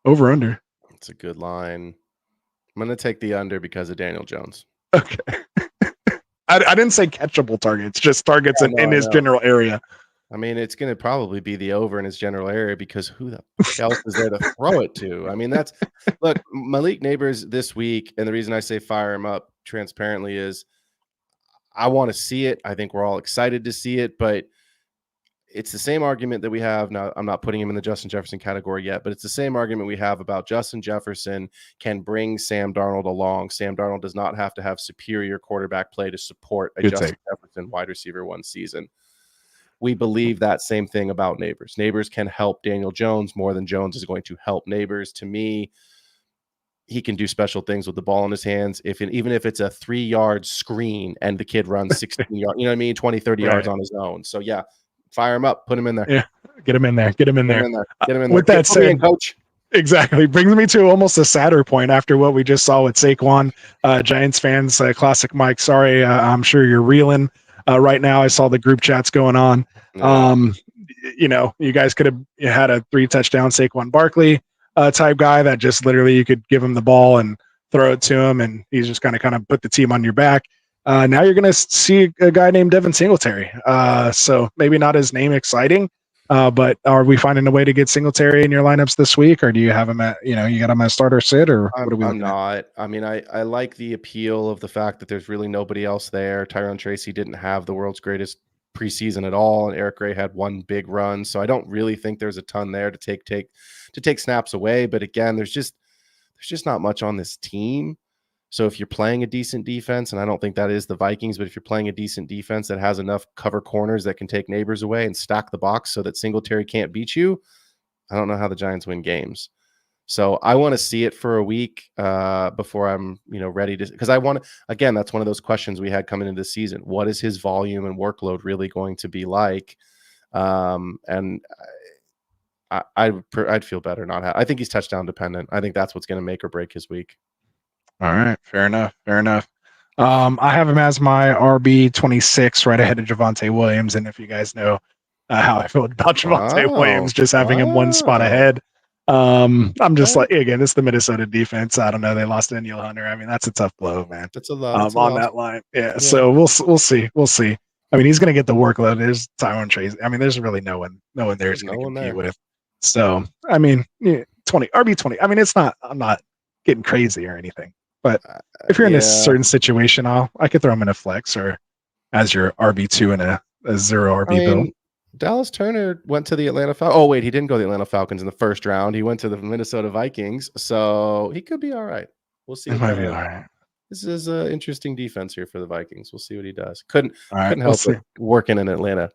Over, under? That's a good line. I'm going to take the under because of Daniel Jones. Okay. I didn't say catchable targets, just targets in his general area. I mean, it's going to probably be the over in his general area, because who the fuck else is there to throw it to? I mean, look, Malik Neighbors this week, and the reason I say fire him up transparently is I want to see it. I think we're all excited to see it, but it's the same argument that we have now. I'm not putting him in the Justin Jefferson category yet, but it's the same argument we have about Justin Jefferson can bring Sam Darnold along. Sam Darnold does not have to have superior quarterback play to support a Justin Jefferson wide receiver 1 season. We believe that same thing about Neighbors. Neighbors can help Daniel Jones more than Jones is going to help Neighbors. To me, he can do special things with the ball in his hands. Even if it's a 3-yard screen and the kid runs 16 yards, 20, 30 yards on his own. So yeah, fire him up, put him in there. Yeah, get him in there. Get him in there. With that said, said, coach. Exactly. Brings me to almost a sadder point after what we just saw with Saquon. Giants fans, classic Mike, sorry, I'm sure you're reeling right now. I saw the group chats going on. You guys could have had a 3-touchdown Saquon Barkley type guy that just literally you could give him the ball and throw it to him, and he's just kind of put the team on your back. Now you're going to see a guy named Devin Singletary. So maybe not his name exciting, but are we finding a way to get Singletary in your lineups this week, or do you have him at, you got him as starter sit, or what are we? I'm not. I mean, I like the appeal of the fact that there's really nobody else there. Tyrone Tracy didn't have the world's greatest preseason at all, and Eric Gray had 1 big run. So I don't really think there's a ton there to take snaps away. But again, there's just not much on this team. So if you're playing a decent defense, and I don't think that is the Vikings, but if you're playing a decent defense that has enough cover corners that can take Neighbors away and stack the box so that Singletary can't beat you, I don't know how the Giants win games. So I want to see it for a week before I'm, ready to, because I want to, again, that's one of those questions we had coming into the season. What is his volume and workload really going to be like? And I'd feel better not. I think he's touchdown dependent. I think that's what's going to make or break his week. All right. Fair enough. I have him as my RB 26 right ahead of Javonte Williams. And if you guys know how I feel about Javonte Williams, just having him 1 spot ahead. I'm just like, again, it's the Minnesota defense. I don't know. They lost Daniel Hunter. I mean, that's a tough blow, man. That's a lot. On that line. Yeah. So we'll see. I mean, he's going to get the workload. There's Tyrone Tracy. I mean, there's really no one there is going to compete with. So, I mean, 20 RB 20. I mean, I'm not getting crazy or anything. But if you're in a certain situation, I could throw him in a flex or as your RB2 in a 0 RB build. Dallas Turner went to the Atlanta Falcons. Oh, wait, he didn't go to the Atlanta Falcons in the first round. He went to the Minnesota Vikings. So he could be all right. We'll see. He might be all right. This is an interesting defense here for the Vikings. We'll see what he does. Couldn't help working in Atlanta.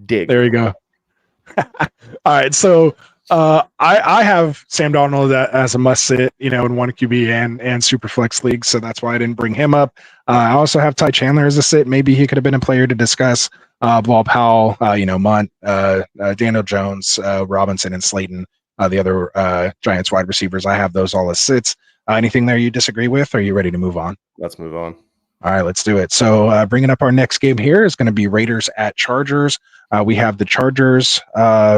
Dig. There you go. All right. So I have Sam Darnold as a must sit, in one QB and super flex leagues, so that's why I didn't bring him up. I also have Ty Chandler as a sit. Maybe he could have been a player to discuss. Ball Powell, Munt, Daniel Jones, Robinson, and Slayton, the other Giants wide receivers. I have those all as sits. Anything there you disagree with? Or are you ready to move on? Let's move on. All right, let's do it. So bringing up our next game here is going to be Raiders at Chargers. We have the Chargers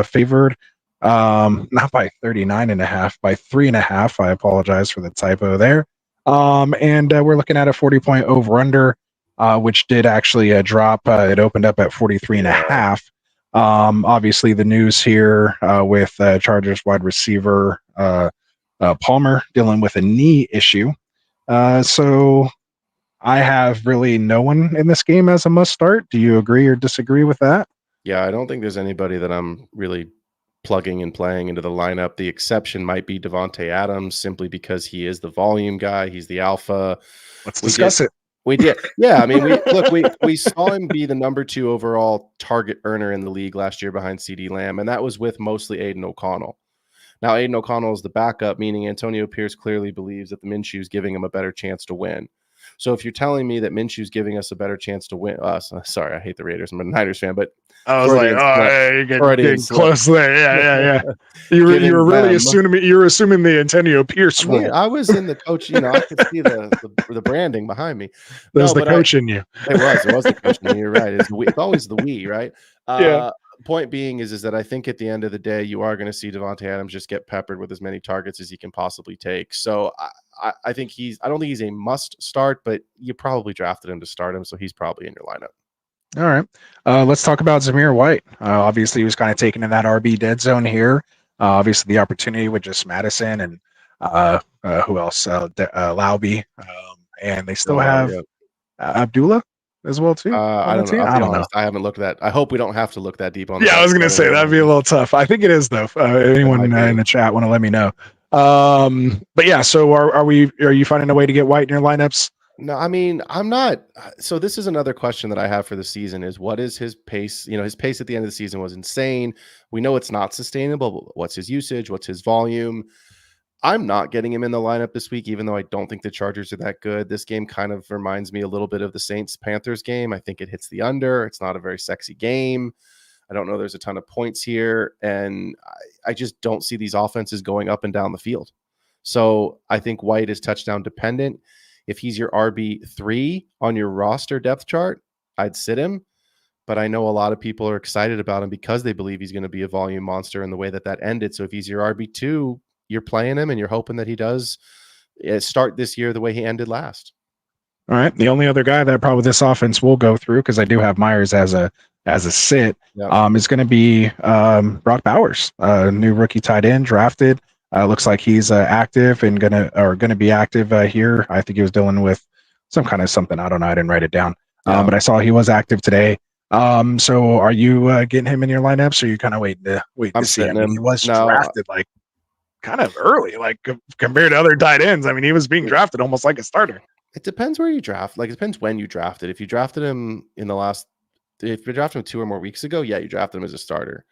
favored, not by 39.5, by 3.5. I apologize for the typo there. And we're looking at a 40-point over-under, which did actually drop. It opened up at 43.5. Obviously, the news here with Chargers wide receiver Palmer dealing with a knee issue. So I have really no one in this game as a must start. Do you agree or disagree with that? Yeah, I don't think there's anybody that I'm really plugging and playing into the lineup. The exception might be Devontae Adams, simply because he is the volume guy. He's the alpha. Let's discuss it. We did. Yeah, I mean, we saw him be the number 2 overall target earner in the league last year behind CeeDee Lamb, and that was with mostly Aiden O'Connell. Now, Aiden O'Connell is the backup, meaning Antonio Pierce clearly believes that the Minshew is giving him a better chance to win. So if you're telling me that Minshew's giving us a better chance to win, sorry, I hate the Raiders. I'm a Niners fan, but I was like, you're getting close there. Yeah. You were really assuming the Antonio Pierce role. I was in the coach. I could see the branding behind me. There's the coach in you. It was the coach in you. You're right. It's always the we, right? Yeah. Point being is that I think at the end of the day, you are going to see Devontae Adams just get peppered with as many targets as he can possibly take. So I think I don't think he's a must start, but you probably drafted him to start him, so he's probably in your lineup. All right. Let's talk about Zamir White. Obviously, he was kind of taken in that RB dead zone here. Obviously, the opportunity with just Madison and who else? Lauby. And they still have Abdullah as well, too. I don't know. I haven't looked at that. I hope we don't have to look that deep on that. I was going to say that'd be a little tough. I think it is, though. Anyone in the chat want to let me know. But yeah, so are you finding a way to get White in your lineups? No, I mean, I'm not. So this is another question that I have for the season is what is his pace? His pace at the end of the season was insane. We know it's not sustainable. But what's his usage? What's his volume? I'm not getting him in the lineup this week, even though I don't think the Chargers are that good. This game kind of reminds me a little bit of the Saints-Panthers game. I think it hits the under. It's not a very sexy game. I don't know there's a ton of points here, and I just don't see these offenses going up and down the field. So I think White is touchdown dependent. If he's your RB3 on your roster depth chart, I'd sit him. But I know a lot of people are excited about him because they believe he's going to be a volume monster in the way that ended. So if he's your RB2, you're playing him and you're hoping that he does start this year the way he ended last. All right. The only other guy that probably this offense will go through, because I do have Myers as a sit, is going to be Brock Bowers, new rookie tight end drafted. Looks like he's active and gonna be active here. I think he was dealing with some kind of something. I don't know. I didn't write it down, but I saw he was active today. So are you getting him in your lineups, or are you kind of waiting to see him? He was drafted like kind of early, like compared to other tight ends. I mean, he was being drafted almost like a starter. It depends where you draft. Like, it depends when you drafted. If you drafted him if you drafted him 2 or more weeks ago, yeah, you drafted him as a starter.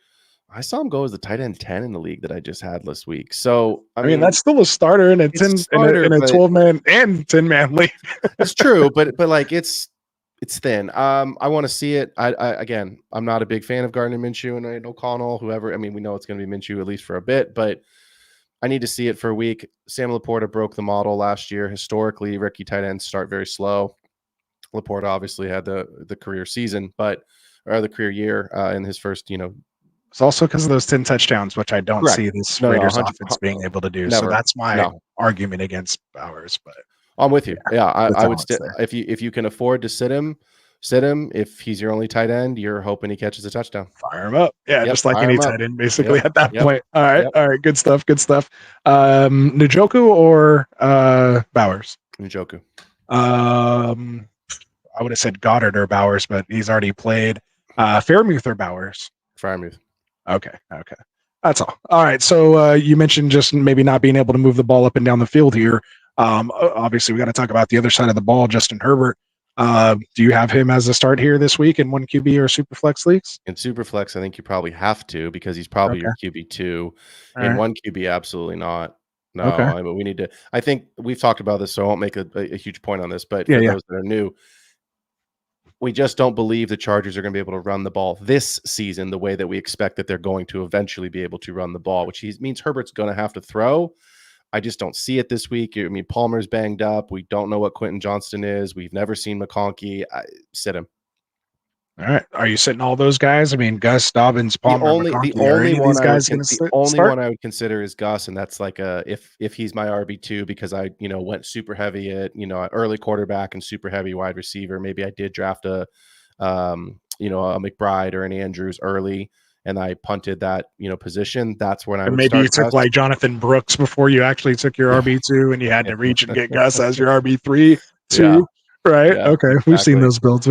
I saw him go as the tight end 10 in the league that I just had last week. So I mean that's still a starter in a 12-man and 10-man league. It's true, but like it's thin. I want to see it. Again, I'm not a big fan of Gardner Minshew and O'Connell, whoever. I mean, we know it's going to be Minshew at least for a bit, but I need to see it for a week. Sam Laporta broke the model last year. Historically, rookie tight ends start very slow. Laporta obviously had the career season, or the career year in his first, It's also because of those 10 touchdowns, which I don't see this Raiders offense being able to do. So that's my argument against Bowers. But I'm with you. Yeah, I would if you can afford to sit him. If he's your only tight end, you're hoping he catches a touchdown. Fire him up. Yeah, just like any tight end, basically at that point. All right. Good stuff. Njoku or Bowers? Njoku. I would have said Goddard or Bowers, but he's already played. Fairmouth or Bowers? Fairmouth. Okay. That's all. All right. So you mentioned just maybe not being able to move the ball up and down the field here. Obviously, we got to talk about the other side of the ball, Justin Herbert. Do you have him as a start here this week in 1 QB or super flex leagues? In Superflex, I think you probably have to because he's probably your QB2. All In right. 1 QB, absolutely not. No, Okay. we need to. I think we've talked about this, so I won't make a huge point on this. But Yeah, for yeah. those that are new, we just don't believe the Chargers are going to be able to run the ball this season the way that we expect that they're going to eventually be able to run the ball, which means Herbert's going to have to throw. I just don't see it this week. I mean, Palmer's banged up. We don't know what Quentin Johnston is. We've never seen McConkey. Sit him. All right. Are you sitting all those guys? I mean, Gus, Dobbins, Palmer, The McConkey. Are any of these guys going to start? one I would consider is Gus, and that's like if he's my RB2 because I went super heavy at early quarterback and super heavy wide receiver. Maybe I did draft a McBride or an Andrews early, and I punted that position. That's when I would Maybe you start took like Jonathan Brooks before you actually took your RB2, and you had to reach and get Gus as your RB3 too. Right. Yeah, Okay. We've seen those builds.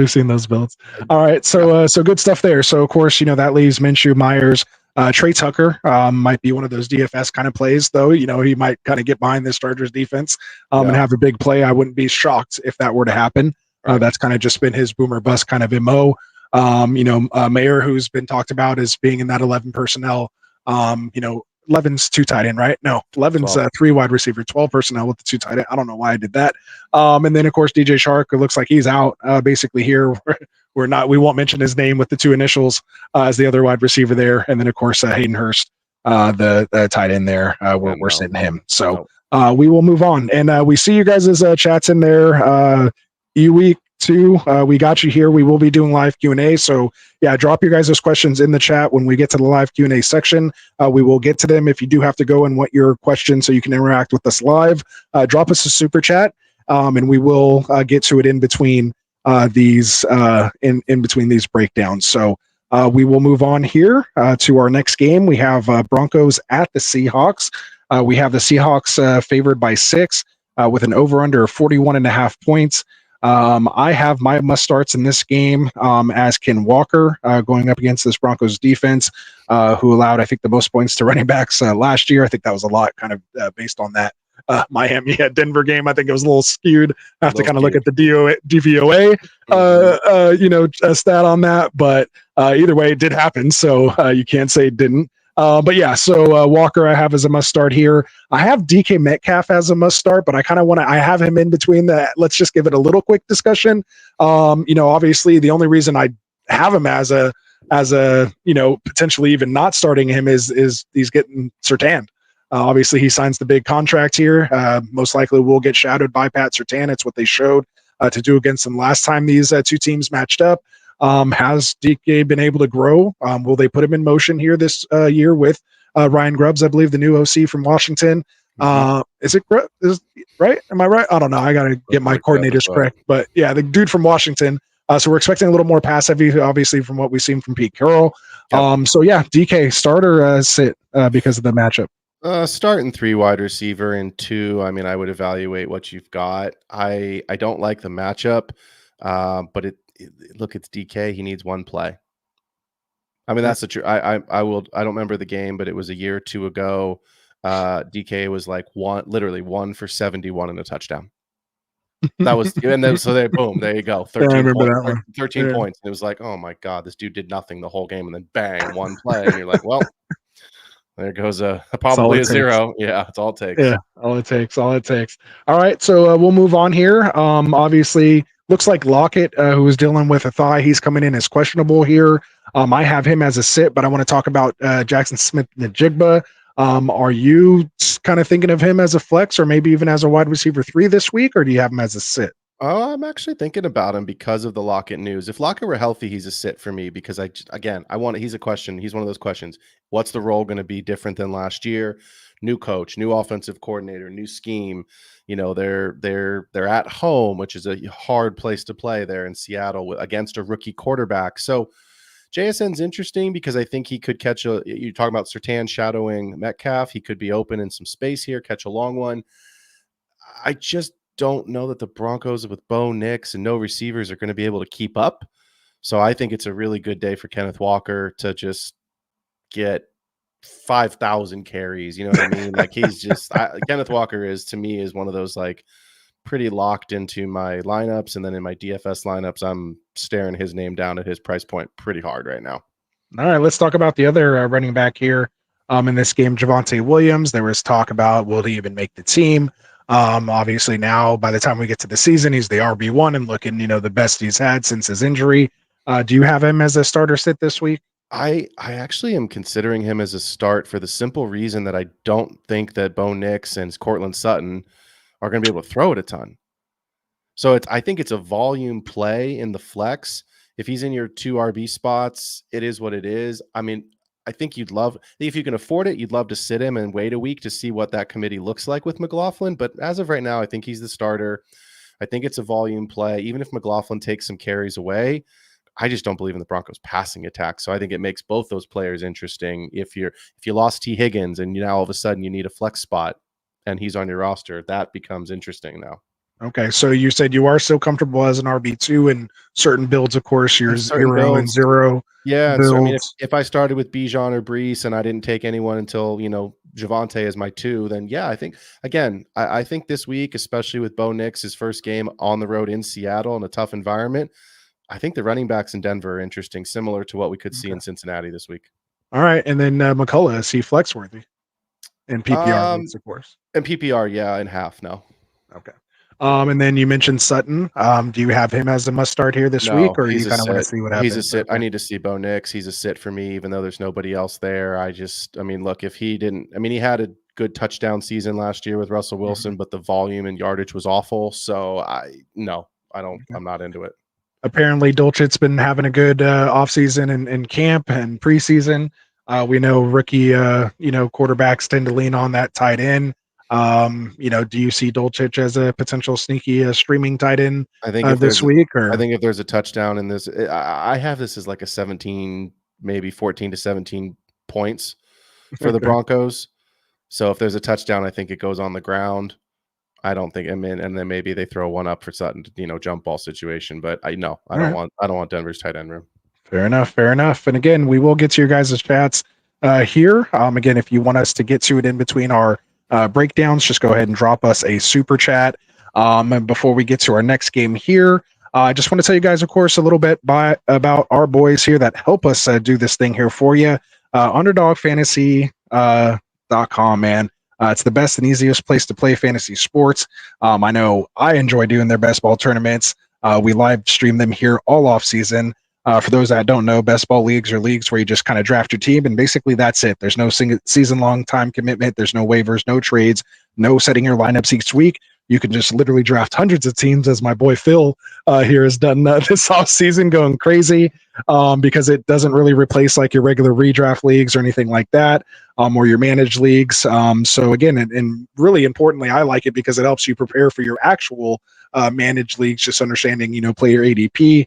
All right. So, so good stuff there. So, of course, that leaves Minshew, Myers, Trey Tucker might be one of those DFS kind of plays, though. He might kind of get behind this Chargers defense and have a big play. I wouldn't be shocked if that were to happen. That's kind of just been his boomer bust kind of MO. Mayer, who's been talked about as being in that 11 personnel, 11's 2 tight end, right? No, 11's 3 wide receiver, 12 personnel with the 2 tight end. I don't know why I did that. And then of course DJ Shark, it looks like he's out. Basically here we won't mention his name with the 2 initials as the other wide receiver there. And then of course Hayden Hurst, the tight end there. We're sitting him. So we will move on. And we see you guys' chats in there. Week 2, we got you here. We will be doing live Q&A. So yeah, drop your guys' questions in the chat when we get to the live Q&A section. We will get to them. If you do have to go and want your question so you can interact with us live, drop us a super chat, and we will get to it in between these in between these breakdowns. So we will move on here to our next game. We have Broncos at the Seahawks. We have the Seahawks favored by 6 with an over-under of 41.5 points. I have my must starts in this game as Ken Walker going up against this Broncos defense, who allowed, I think, the most points to running backs last year. I think that was a lot kind of based on that Miami at Denver game. I think it was a little skewed. I have to kind of look at the DVOA, stat on that. But either way, it did happen. So you can't say it didn't. But yeah, so Walker I have as a must start here. I have DK Metcalf as a must start, but I kind of I have him in between that. Let's just give it a little quick discussion. Obviously the only reason I have him as a potentially even not starting him is he's getting Surtain. Obviously he signs the big contract here. Most likely will get shadowed by Pat Surtain. It's what they showed to do against them last time these 2 teams matched up. Has DK been able to grow? Will they put him in motion here this year with Ryan Grubbs, I believe, the new OC from Washington? Is it right? Am I right? I don't know. I got to get my coordinators correct. But yeah, the dude from Washington. So we're expecting a little more pass heavy, obviously, from what we've seen from Pete Carroll. So yeah, DK start or sit because of the matchup. Start in 3 wide receiver and 2. I mean, I would evaluate what you've got. I don't like the matchup, but look, it's DK. He needs 1 play. I mean, that's the truth. I don't remember the game, but it was a year or 2 ago. DK was like literally 1 for 71 and a touchdown. That was, and then so boom, there you go. 13 points. And it was like, oh my God, this dude did nothing the whole game, and then bang, 1 play, and you're like, well, there goes probably a 0. Yeah, it's all it takes. Yeah, all it takes. All right, so we'll move on here. Obviously, looks like Lockett, who is dealing with a thigh, he's coming in as questionable here. I have him as a sit, but I want to talk about Jackson Smith-Njigba. Are you kind of thinking of him as a flex or maybe even as a wide receiver 3 this week, or do you have him as a sit? I'm actually thinking about him because of the Lockett news. If Lockett were healthy, he's a sit for me because he's a question. He's one of those questions. What's the role going to be different than last year? New coach, new offensive coordinator, new scheme. They're at home, which is a hard place to play there in Seattle against a rookie quarterback. So JSN's interesting because I think he could catch you're talking about Surtain shadowing Metcalf. He could be open in some space here, catch a long one. I just don't know that the Broncos with Bo Nix and no receivers are going to be able to keep up. So I think it's a really good day for Kenneth Walker to just get 5,000 carries. You know what I mean? Like he's just Kenneth Walker is, to me, is one of those like pretty locked into my lineups, and then in my DFS lineups, I'm staring his name down at his price point pretty hard right now. All right, let's talk about the other running back here in this game, Javonte Williams. There was talk about will he even make the team? Obviously, now by the time we get to the season, he's the RB1 and looking, the best he's had since his injury. Do you have him as a starter sit this week? I actually am considering him as a start for the simple reason that I don't think that Bo Nix and Cortland Sutton are going to be able to throw it a ton. So I think it's a volume play in the flex. If he's in your 2 RB spots, it is what it is. I mean, I think if you can afford it, you'd love to sit him and wait a week to see what that committee looks like with McLaughlin. But as of right now, I think he's the starter. I think it's a volume play. Even if McLaughlin takes some carries away, I just don't believe in the Broncos passing attack. So I think it makes both those players interesting. If you lost T. Higgins and now all of a sudden you need a flex spot and he's on your roster, that becomes interesting now. Okay, so you said you are still comfortable as an RB2 in certain builds, of course, your 0 and 0. Yeah, builds. so I mean, if I started with Bijan or Brees and I didn't take anyone until, Javonte as my 2, then yeah, I think, again, I think this week, especially with Bo Nix, his first game on the road in Seattle in a tough environment, I think the running backs in Denver are interesting, similar to what we could see in Cincinnati this week. All right, and then McCullough, is he flex worthy? In PPR, leagues, of course. In PPR, yeah, in half, no. Okay. And then you mentioned Sutton. Do you have him as a must start here this week, or you kind of want to see what happens? He's a sit. I need to see Bo Nix. He's a sit for me, even though there's nobody else there. Look, if he didn't, he had a good touchdown season last year with Russell Wilson, but the volume and yardage was awful. So I don't. I'm not into it. Apparently, Dolce's been having a good offseason in camp and preseason. We know rookie, quarterbacks tend to lean on that tight end. Do you see Dolce as a potential sneaky streaming tight end this week? Or I think if there's a touchdown in this, I have this as like a 17, maybe 14 to 17 points for the Broncos. So if there's a touchdown, I think it goes on the ground. I don't think, and then maybe they throw one up for Sutton, jump ball situation. But I don't want Denver's tight end room. Fair enough. And again, we will get to your guys' chats here. Again, if you want us to get to it in between our breakdowns, just go ahead and drop us a super chat. And before we get to our next game here, I just want to tell you guys, of course, a little bit about our boys here that help us do this thing here for you. UnderdogFantasy.com, man. It's the best and easiest place to play fantasy sports. I know I enjoy doing their best ball tournaments. We live stream them here all off season. For those that don't know, best ball leagues are leagues where you just kind of draft your team, and basically that's it. There's no season-long time commitment. There's no waivers, no trades, no setting your lineups each week. You can just literally draft hundreds of teams, as my boy Phil here has done this offseason, going crazy because it doesn't really replace like your regular redraft leagues or anything like that, or your managed leagues. So again, and really importantly, I like it because it helps you prepare for your actual managed leagues, just understanding, player ADP.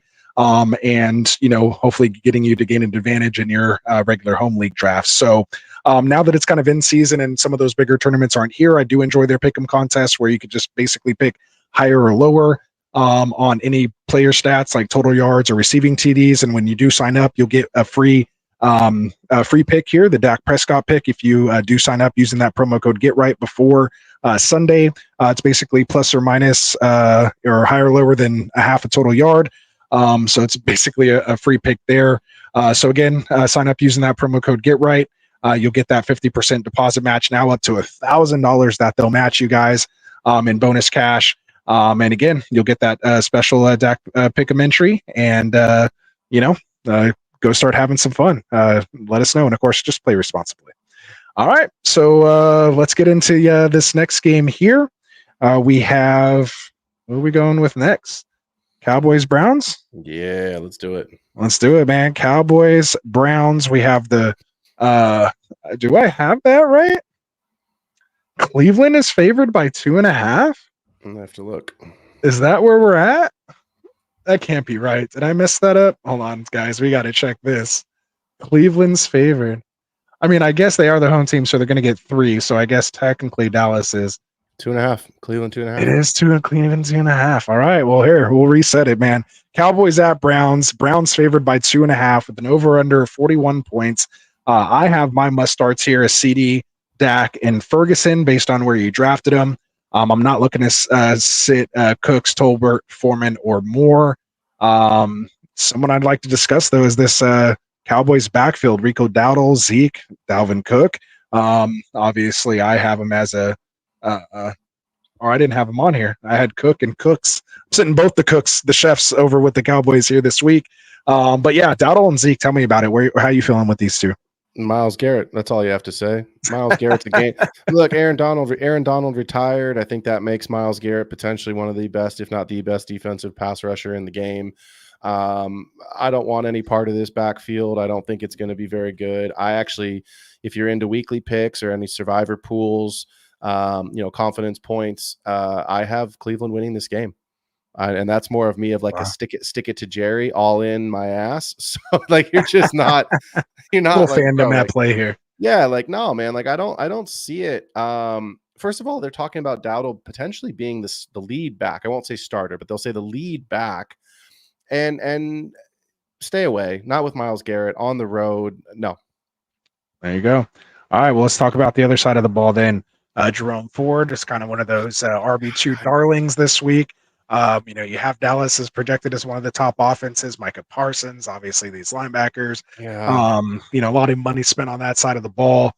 And hopefully getting you to gain an advantage in your regular home league drafts. So now that it's kind of in season and some of those bigger tournaments aren't here, I do enjoy their pick'em contests where you could just basically pick higher or lower on any player stats like total yards or receiving TDs. And when you do sign up, you'll get a free pick here, the Dak Prescott pick. If you do sign up using that promo code GetRight before Sunday, it's basically plus or minus or higher or lower than a half a total yard. So it's basically a free pick there. So again, sign up using that promo code GetRight. You'll get that 50% deposit match, now up to $1,000 that they'll match you guys in bonus cash. And again, you'll get that special Dak Pick'em entry, and go start having some fun. Let us know, and of course, just play responsibly. All right, so let's get into this next game here. We have, what are we going with next? Cowboys Browns? Yeah, let's do it. Let's do it, man. Cowboys Browns. We have the do I have that right? Cleveland is favored by 2.5. I have to look. Is that where we're at? That can't be right. Did I mess that up? Hold on, guys. We got to check this. Cleveland's favored. I guess they are the home team, so they're going to get 3. So I guess technically Dallas is 2.5. Cleveland 2.5. It is 2 and Cleveland 2.5. All right. Well, here we'll reset it, man. Cowboys at Browns. Browns favored by 2.5 with an over/under of 41 points. I have my must starts here as CD, Dak, and Ferguson based on where you drafted them. I'm not looking to sit Cooks, Tolbert, Foreman, or Moore. Someone I'd like to discuss, though, is this Cowboys backfield: Rico Dowdle, Zeke, Dalvin Cook. Obviously, I have him as or I didn't have him on here. I had Cook and Cooks. I'm sitting both the chefs over with the Cowboys here this week. But yeah, Dowdle and Zeke, tell me about it. How are you feeling with these two? Myles Garrett. That's all you have to say. Myles Garrett's a game. Look, Aaron Donald retired. I think that makes Myles Garrett potentially one of the best, if not the best, defensive pass rusher in the game. I don't want any part of this backfield. I don't think it's going to be very good. I actually, if you're into weekly picks or any survivor pools, confidence points, I have Cleveland winning this game. And that's more of me of like a stick it to Jerry all in my ass. So like you're just not you're not little like, fandom at like, play here. Yeah, like no man, like I don't see it. First of all, they're talking about Dowdle potentially being the lead back. I won't say starter, but they'll say the lead back. And stay away. Not with Myles Garrett on the road. No. There you go. All right, well, let's talk about the other side of the ball then. Jerome Ford is kind of one of those RB2 darlings this week. You have Dallas is projected as one of the top offenses. Micah Parsons, obviously these linebackers. Yeah. A lot of money spent on that side of the ball.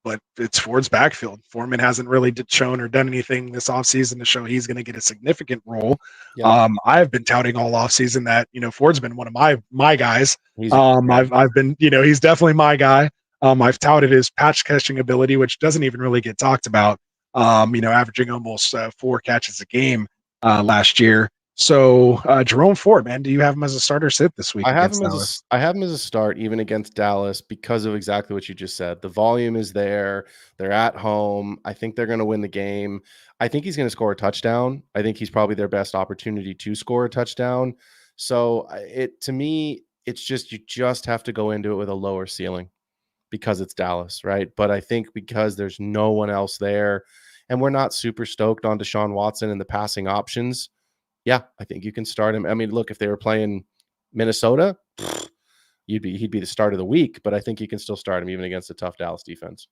But it's Ford's backfield. Foreman hasn't really shown or done anything this offseason to show he's going to get a significant role. Yeah. I've been touting all offseason that, Ford's been one of my guys. I've been, he's definitely my guy. I've touted his patch catching ability, which doesn't even really get talked about. Averaging almost 4 catches a game last year. So Jerome Ford, man, do you have him as a starter sit this week? I have him as a start even against Dallas because of exactly what you just said. The volume is there. They're at home. I think they're going to win the game. I think he's going to score a touchdown. I think he's probably their best opportunity to score a touchdown. So to me, it's just you just have to go into it with a lower ceiling because it's Dallas, right? But I think because there's no one else there and we're not super stoked on Deshaun Watson and the passing options, yeah, I think you can start him. I mean, look, if they were playing Minnesota, he'd be the start of the week, but I think you can still start him even against a tough Dallas defense.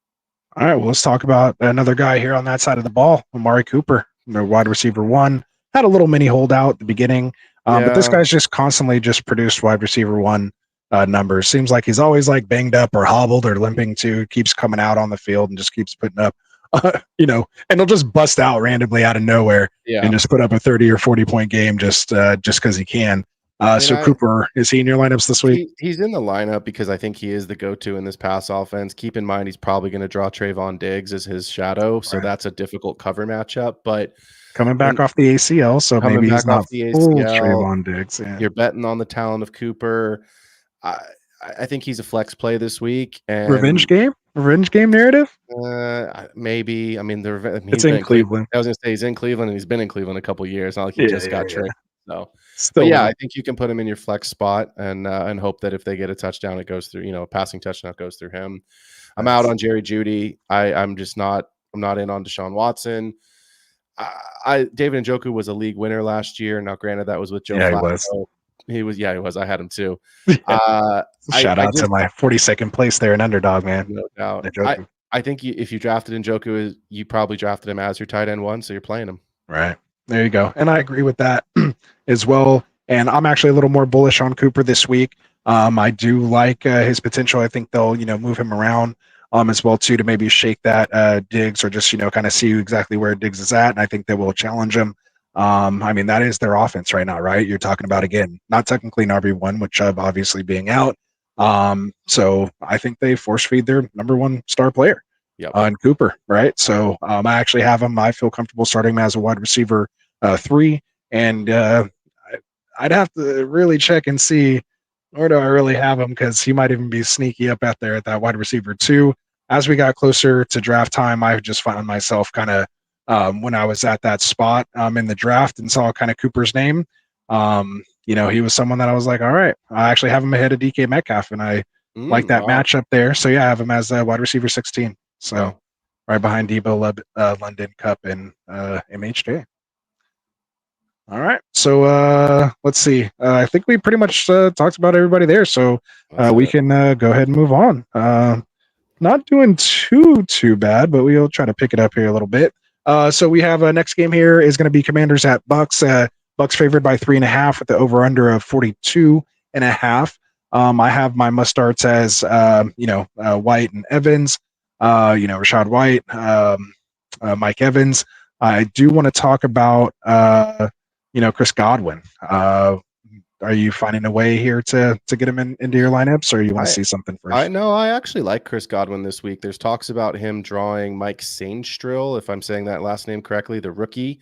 All right, well, let's talk about another guy here on that side of the ball, Amari Cooper, their wide receiver 1. Had a little mini holdout at the beginning, but this guy's just constantly just produced wide receiver 1 numbers. Seems like he's always like banged up or hobbled or limping too, keeps coming out on the field and just keeps putting up and he'll just bust out randomly out of nowhere and just put up a 30 or 40 point game just because he can. Cooper, is he in your lineups this week? He's in the lineup because I think he is the go-to in this pass offense. Keep in mind, he's probably going to draw Trayvon Diggs as his shadow. So that's a difficult cover matchup, but coming back off the ACL. So maybe he's not full Trayvon Diggs. Yeah. You're betting on the talent of Cooper. I think he's a flex play this week. And revenge game narrative. Maybe. I mean, it's in Cleveland. I was going to say he's in Cleveland and he's been in Cleveland a couple of years. Not like he just got tricked. So, I think you can put him in your flex spot and hope that if they get a touchdown, it goes through. A passing touchdown goes through him. I'm out on Jerry Jeudy. I'm not in on Deshaun Watson. David Njoku was a league winner last year. Now, granted, that was with Joe Flacco. He was. I had him too. Shout out to my 42nd place there in underdog, man. No doubt. I think if you drafted Njoku, you probably drafted him as your tight end 1, so you're playing him. Right. There you go. And I agree with that as well. And I'm actually a little more bullish on Cooper this week. I do like his potential. I think they'll, move him around as well too to maybe shake that Diggs or just, kind of see exactly where Diggs is at. And I think they will challenge him. That is their offense right now, right? You're talking about, again, not technically an RB1, with Chubb obviously being out. So I think they force feed their number 1 star player on Cooper, right? So I actually have him. I feel comfortable starting him as a wide receiver 3. And I'd have to really check and see where do I really have him, because he might even be sneaky up out there at that wide receiver 2. As we got closer to draft time, I just found myself kind of when I was at that spot in the draft and saw kind of Cooper's name, he was someone that I was like, all right, I actually have him ahead of DK Metcalf, and I like that matchup there. So, I have him as wide receiver 16. So, right behind Debo, London, Cup, and MHJ. All right. So, let's see. I think we pretty much talked about everybody there. So, we can go ahead and move on. Not doing too bad, but we'll try to pick it up here a little bit. So we have next game here is going to be Commanders at Bucks. Bucks favored by 3.5 with the over under of 42.5. I have my must starts as White and Evans. Rashad White, Mike Evans. I do want to talk about Chris Godwin. Are you finding a way here to get him into your lineups, or you want to see something first? I actually like Chris Godwin this week. There's talks about him drawing Mike Sainstrill, if I'm saying that last name correctly, the rookie.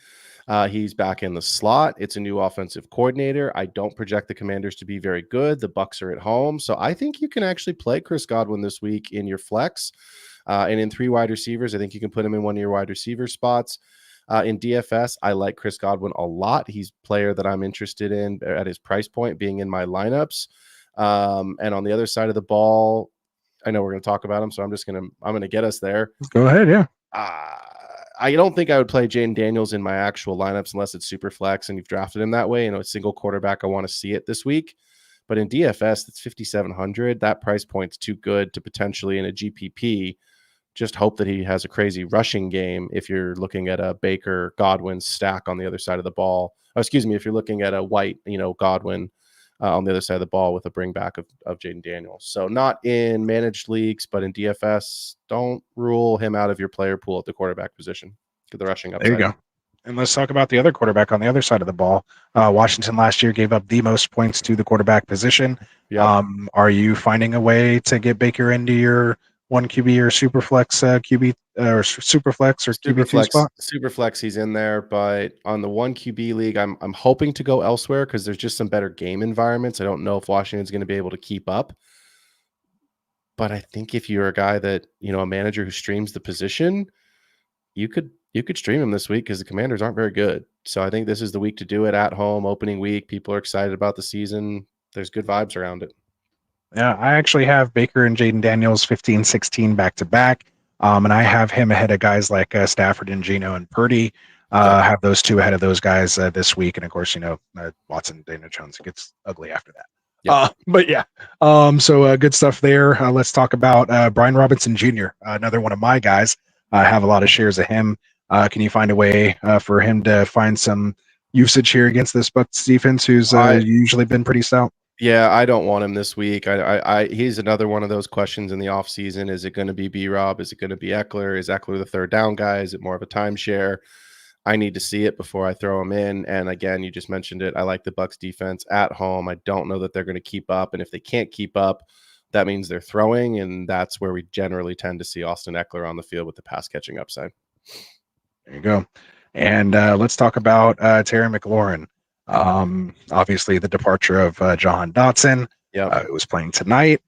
He's back in the slot. It's a new offensive coordinator. I don't project the Commanders to be very good. The Bucks are at home, so I think you can actually play Chris Godwin this week in your flex and in 3 wide receivers. I think you can put him in one of your wide receiver spots. In DFS, I like Chris Godwin a lot. He's a player that I'm interested in at his price point being in my lineups. And on the other side of the ball, I know we're going to talk about him, so I'm going to get us there. Go ahead. Yeah. I don't think I would play Jaden Daniels in my actual lineups unless it's super flex and you've drafted him that way. A single quarterback, I want to see it this week. But in DFS, it's 5,700. That price point's too good to potentially in a GPP. Just hope that he has a crazy rushing game if you're looking at a Baker Godwin stack on the other side of the ball. If you're looking at a White, Godwin on the other side of the ball with a bring back of Jaden Daniels. So not in managed leagues, but in DFS, don't rule him out of your player pool at the quarterback position. Get the rushing upside. There you go. And let's talk about the other quarterback on the other side of the ball. Washington last year gave up the most points to the quarterback position. Yep. Are you finding a way to get Baker into your 1 QB or Superflex QB or Superflex or QB2 spot? Superflex, he's in there, but on the 1 QB league, I'm hoping to go elsewhere because there's just some better game environments. I don't know if Washington's going to be able to keep up. But I think if you're a guy that, a manager who streams the position, you could stream him this week because the Commanders aren't very good. So I think this is the week to do it at home, opening week. People are excited about the season. There's good vibes around it. Yeah, I actually have Baker and Jaden Daniels 15-16 back-to-back. And I have him ahead of guys like Stafford and Geno and Purdy. Have those two ahead of those guys this week. And of course, Watson, Daniel Jones, it gets ugly after that. Yep. But yeah, so good stuff there. Let's talk about Brian Robinson Jr., another one of my guys. I have a lot of shares of him. Can you find a way for him to find some usage here against this Bucs defense, who's usually been pretty stout? Yeah, I don't want him this week. He's another one of those questions in the offseason. Is it going to be B-Rob? Is it going to be Eckler? Is Eckler the third down guy? Is it more of a timeshare? I need to see it before I throw him in. And again, you just mentioned it. I like the Bucs defense at home. I don't know that they're going to keep up. And if they can't keep up, that means they're throwing. And that's where we generally tend to see Austin Eckler on the field with the pass catching upside. There you go. And let's talk about Terry McLaurin. Obviously the departure of Jahan Dotson, who was playing tonight.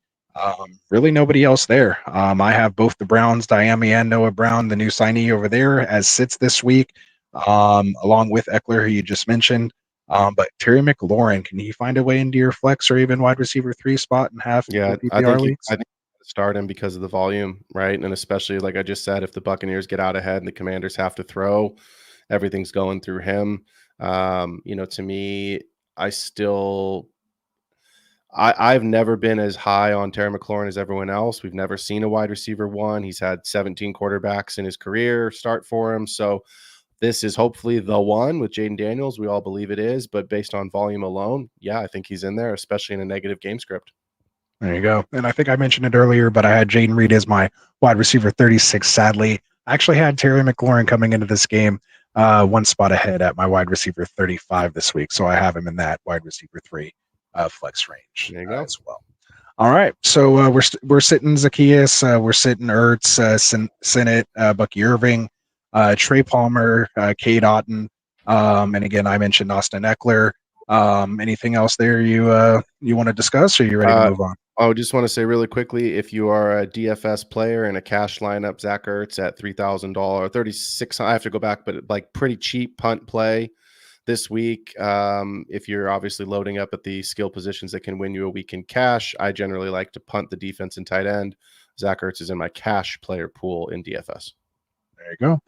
Really nobody else there. I have both the Browns, Diami and Noah Brown, the new signee over there, as sits this week, along with Eckler, who you just mentioned. But Terry McLaurin, can he find a way into your flex or even wide receiver 3 spot and half? Yeah, I think start him because of the volume, right? And especially, like I just said, if the Buccaneers get out ahead and the Commanders have to throw, everything's going through him. To me, I've never been as high on Terry McLaurin as everyone else. We've never seen a wide receiver 1. He's had 17 quarterbacks in his career start for him. So this is hopefully the one with Jaden Daniels. We all believe it is, but based on volume alone, I think he's in there, especially in a negative game script. There you go. And I think I mentioned it earlier, but I had Jaden Reed as my wide receiver 36. Sadly, I actually had Terry McLaurin coming into this game one spot ahead at my wide receiver 35 this week. So I have him in that wide receiver 3 flex range as well. All right. So we're sitting Zacchaeus, we're sitting Ertz, Sinnott, Bucky Irving, Trey Palmer, Cade Otton. And again, I mentioned Austin Eckler. Anything else there you want to discuss, or are you ready to move on? I just want to say really quickly, if you are a DFS player in a cash lineup, Zach Ertz at $3,000, $3,600. I have to go back, but like pretty cheap punt play this week. If you're obviously loading up at the skill positions that can win you a week in cash, I generally like to punt the defense and tight end. Zach Ertz is in my cash player pool in DFS. There you go.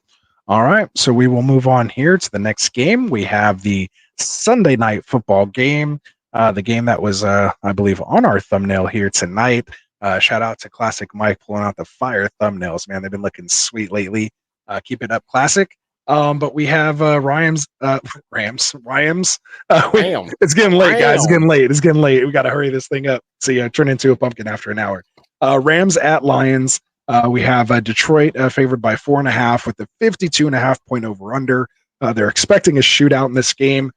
All right, so we will move on here to the next game. We have the Sunday night football game. The game that was, I believe, on our thumbnail here tonight. Shout out to Classic Mike pulling out the fire thumbnails, man. They've been looking sweet lately. Keep it up, Classic. But we have Rams. It's getting late, guys. It's getting late. We got to hurry this thing up. See, turn into a pumpkin after an hour. Rams at Lions. We have Detroit favored by 4.5 with the 52.5 point over under. They're expecting a shootout in this game.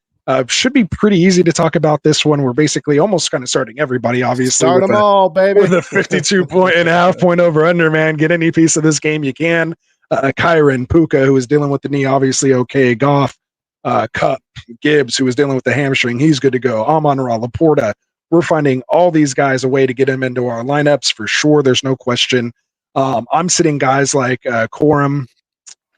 Should be pretty easy to talk about this one. We're basically almost kind of starting everybody, obviously. Start them all, baby. With a 52.5 point over under, man. Get any piece of this game you can. Kyron, Puka, who is dealing with the knee, obviously okay. Goff, Cup, Gibbs, who is dealing with the hamstring, he's good to go. Amon-Ra, Laporta. We're finding all these guys a way to get them into our lineups for sure. There's no question. I'm sitting guys like Corum,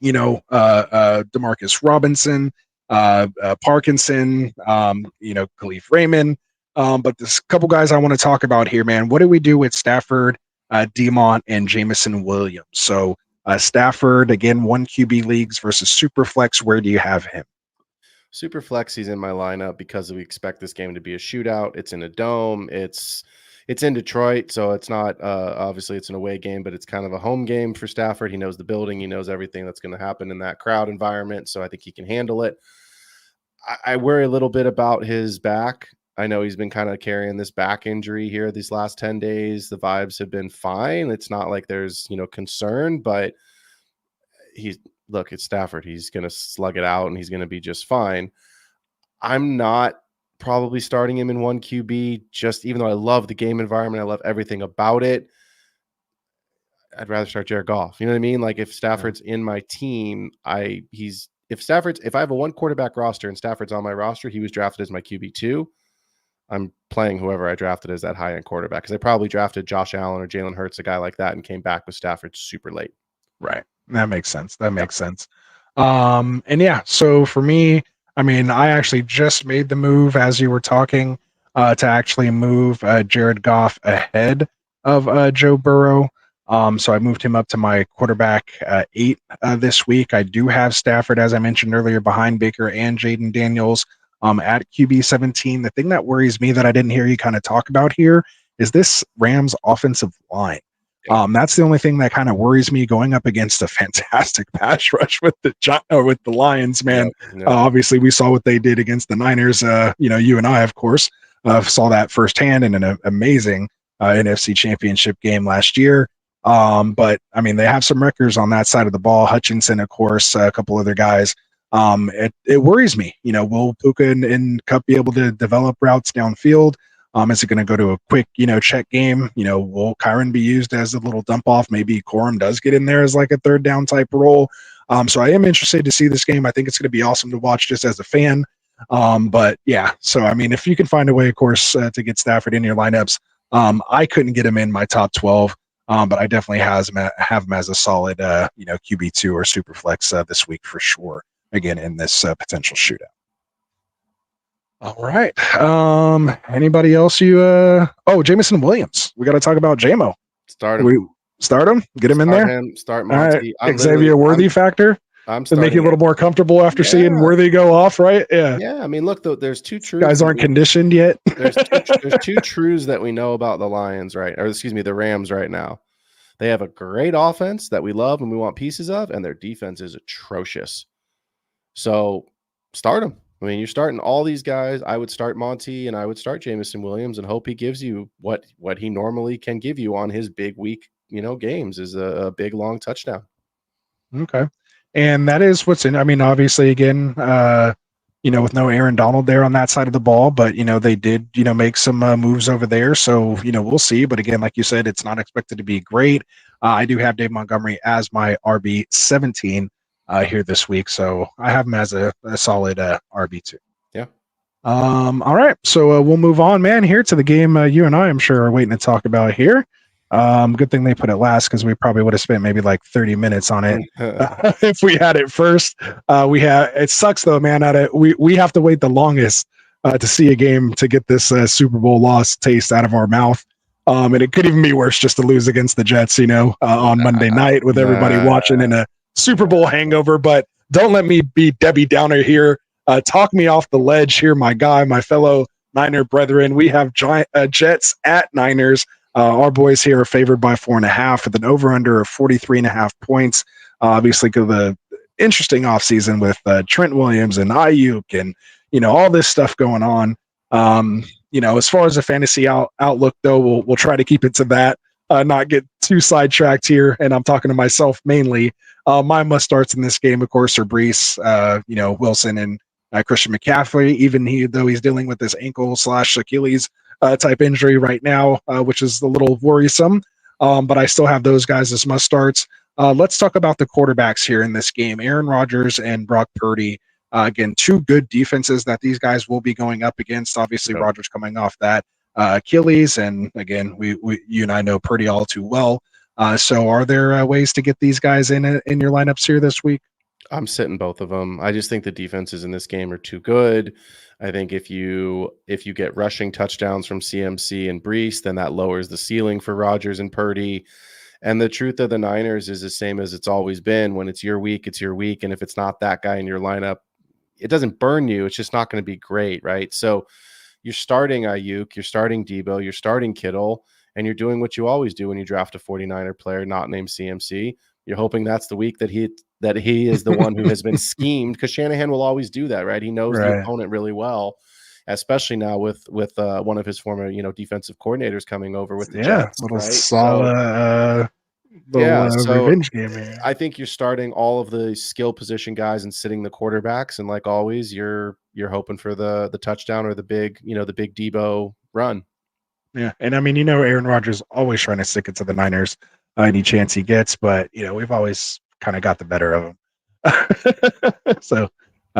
Demarcus Robinson, Parkinson, Khalif Raymond. But there's a couple guys I want to talk about here, man. What do we do with Stafford, Demont, and Jameson Williams? So Stafford, again, 1 QB leagues versus Superflex. Where do you have him? Superflex, he's in my lineup because we expect this game to be a shootout. It's in a dome. It's in Detroit, so it's not obviously it's an away game, but it's kind of a home game for Stafford. He knows the building. He knows everything that's going to happen in that crowd environment, so I think he can handle it. I worry a little bit about his back. I know he's been kind of carrying this back injury here these last 10 days. The vibes have been fine. It's not like there's, concern, but it's Stafford. He's going to slug it out and he's going to be just fine. I'm not probably starting him in 1 QB, just even though I love the game environment, I love everything about it. I'd rather start Jared Goff. You know what I mean? Like if Stafford's in my team, if I have a 1 quarterback roster and Stafford's on my roster, he was drafted as my QB2. I'm playing whoever I drafted as that high-end quarterback because I probably drafted Josh Allen or Jalen Hurts, a guy like that, and came back with Stafford super late. Right. That makes sense. And yeah, so for me, I actually just made the move as you were talking to actually move Jared Goff ahead of Joe Burrow. So I moved him up to my quarterback 8 this week. I do have Stafford, as I mentioned earlier, behind Baker and Jaden Daniels at QB 17. The thing that worries me that I didn't hear you kind of talk about here is this Rams offensive line. That's the only thing that kind of worries me going up against a fantastic pass rush with the Lions, man. Obviously, we saw what they did against the Niners. You and I, of course, saw that firsthand in an amazing NFC Championship game last year. But they have some wreckers on that side of the ball. Hutchinson, of course, a couple other guys. It worries me. Will Puka and Cup be able to develop routes downfield? Is it going to go to a quick, check game? Will Kyron be used as a little dump off? Maybe Corum does get in there as like a 3rd down type role. So I am interested to see this game. I think it's going to be awesome to watch just as a fan. But yeah, so if you can find a way, of course, to get Stafford in your lineups, I couldn't get him in my top 12. But I definitely have him as a solid, QB2 or super flex this week for sure. Again, in this potential shootout. All right. Anybody else Jameson Williams. We got to talk about JMO. Start him. Start him? Get him in there? Start Monty. Right. Xavier Worthy factor? To make you a little more comfortable after seeing Worthy go off, right? Yeah. Yeah. Look, there's 2 truths. Guys aren't conditioned yet. There's 2 truths that we know about the Lions, the Rams right now. They have a great offense that we love and we want pieces of, and their defense is atrocious. So start them. You're starting all these guys. I would start Monty and I would start Jameson Williams and hope he gives you what he normally can give you on his big week, games is a big, long touchdown. Okay. And that is what's in. Obviously, again, with no Aaron Donald there on that side of the ball, but, they did, make some moves over there. So, we'll see. But again, like you said, it's not expected to be great. I do have Dave Montgomery as my RB 17 here this week. So I have him as a solid RB2. Yeah. All right. So we'll move on, man, here to the game you and I, I'm sure, are waiting to talk about here. Good thing they put it last because we probably would have spent maybe like 30 minutes on it if we had it first. It sucks though, man. We have to wait the longest to see a game to get this Super Bowl loss taste out of our mouth. And it could even be worse just to lose against the Jets, on Monday night with everybody watching in a Super Bowl hangover. But don't let me be Debbie Downer here. Talk me off the ledge here, my guy, my fellow Niner brethren. We have Jets at Niners. Our boys here are favored by 4.5 with an over-under of 43.5 points. Obviously, the interesting offseason with Trent Williams and Ayuk and, all this stuff going on. As far as the fantasy outlook, though, we'll try to keep it to that, not get too sidetracked here. And I'm talking to myself mainly. My must starts in this game, of course, are Brees, Wilson, and Christian McCaffrey, even though he's dealing with this ankle/Achilles type injury right now, which is a little worrisome. But I still have those guys as must starts. Let's talk about the quarterbacks here in this game. Aaron Rodgers and Brock Purdy. Again, two good defenses that these guys will be going up against. Obviously, Rodgers coming off that Achilles, and again, you and I know Purdy all too well. So, are there ways to get these guys in your lineups here this week? I'm sitting both of them. I just think the defenses in this game are too good. I think if you get rushing touchdowns from CMC and Brees, then that lowers the ceiling for Rodgers and Purdy. And the truth of the Niners is the same as it's always been. When it's your week, it's your week. And if it's not that guy in your lineup, it doesn't burn you. It's just not going to be great, right? So you're starting Ayuk, you're starting Debo, you're starting Kittle, and you're doing what you always do when you draft a 49er player not named CMC. You're hoping that's the week that he is the one who has been schemed, because Shanahan will always do that, right? He knows the opponent really well, especially now with one of his former defensive coordinators coming over with the Jets. Little right? solid revenge game here. I think you're starting all of the skill position guys and sitting the quarterbacks, and like always, you're hoping for the touchdown or the big Debo run. Yeah, and I mean, Aaron Rodgers always trying to stick it to the Niners any chance he gets, but we've always kind of got the better of him. So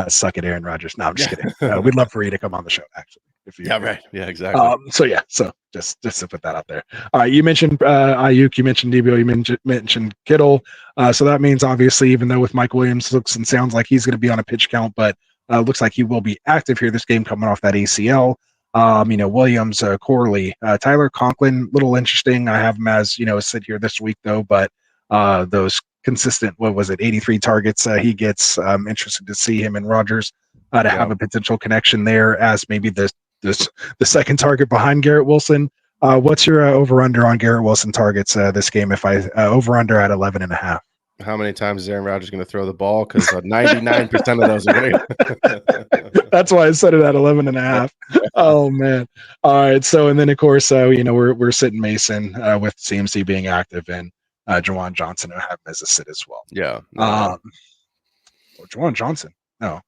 suck it, Aaron Rodgers. No, I'm just kidding. We'd love for you to come on the show, actually. Right. Yeah, exactly. So just to put that out there. All right, you mentioned Ayuk, you mentioned Debo, you mentioned Kittle. So that means obviously, even though with Mike Williams looks and sounds like he's going to be on a pitch count, but looks like he will be active here this game coming off that ACL. Williams, Corley, Tyler Conklin, little interesting. I have him as sit here this week though, but those consistent, 83 targets he gets. I'm interested to see him and Rodgers to have a potential connection there as maybe the second target behind Garrett Wilson. What's your over-under on Garrett Wilson targets this game? If I over-under at 11.5. How many times is Aaron Rodgers going to throw the ball? Because 99% of those are great. That's why I said it at 11.5. Oh man! All right. So and then of course we're sitting Mason with CMC being active and Juwan Johnson who have him as a sit as well. Yeah. Juwan Johnson. No.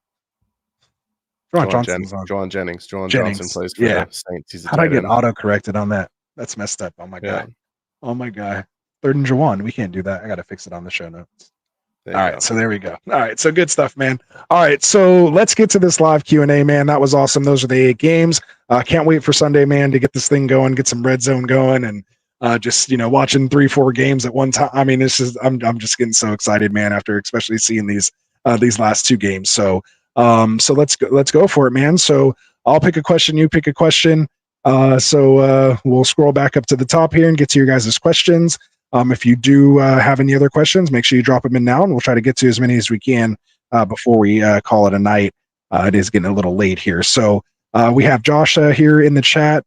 Juwan Jennings. Johnson plays for the Saints. How did I get auto-corrected on that? That's messed up. Oh, my God. Oh, my God. Third and Juwan. We can't do that. I got to fix it on the show notes. All right, so there we go. All right, so good stuff, man. All right, so let's get to this live Q&A, man. That was awesome. Those are the 8 games. Can't wait for Sunday, man, to get this thing going, get some red zone going, and just watching 3-4 games at one time. I mean, I'm just getting so excited, man, after especially seeing these last 2 games. So let's go for it, man. So I'll pick a question, you pick a question. So we'll scroll back up to the top here and get to your guys' questions. If you do have any other questions, make sure you drop them in now, and we'll try to get to as many as we can before we call it a night. It is getting a little late here. So we have Josh here in the chat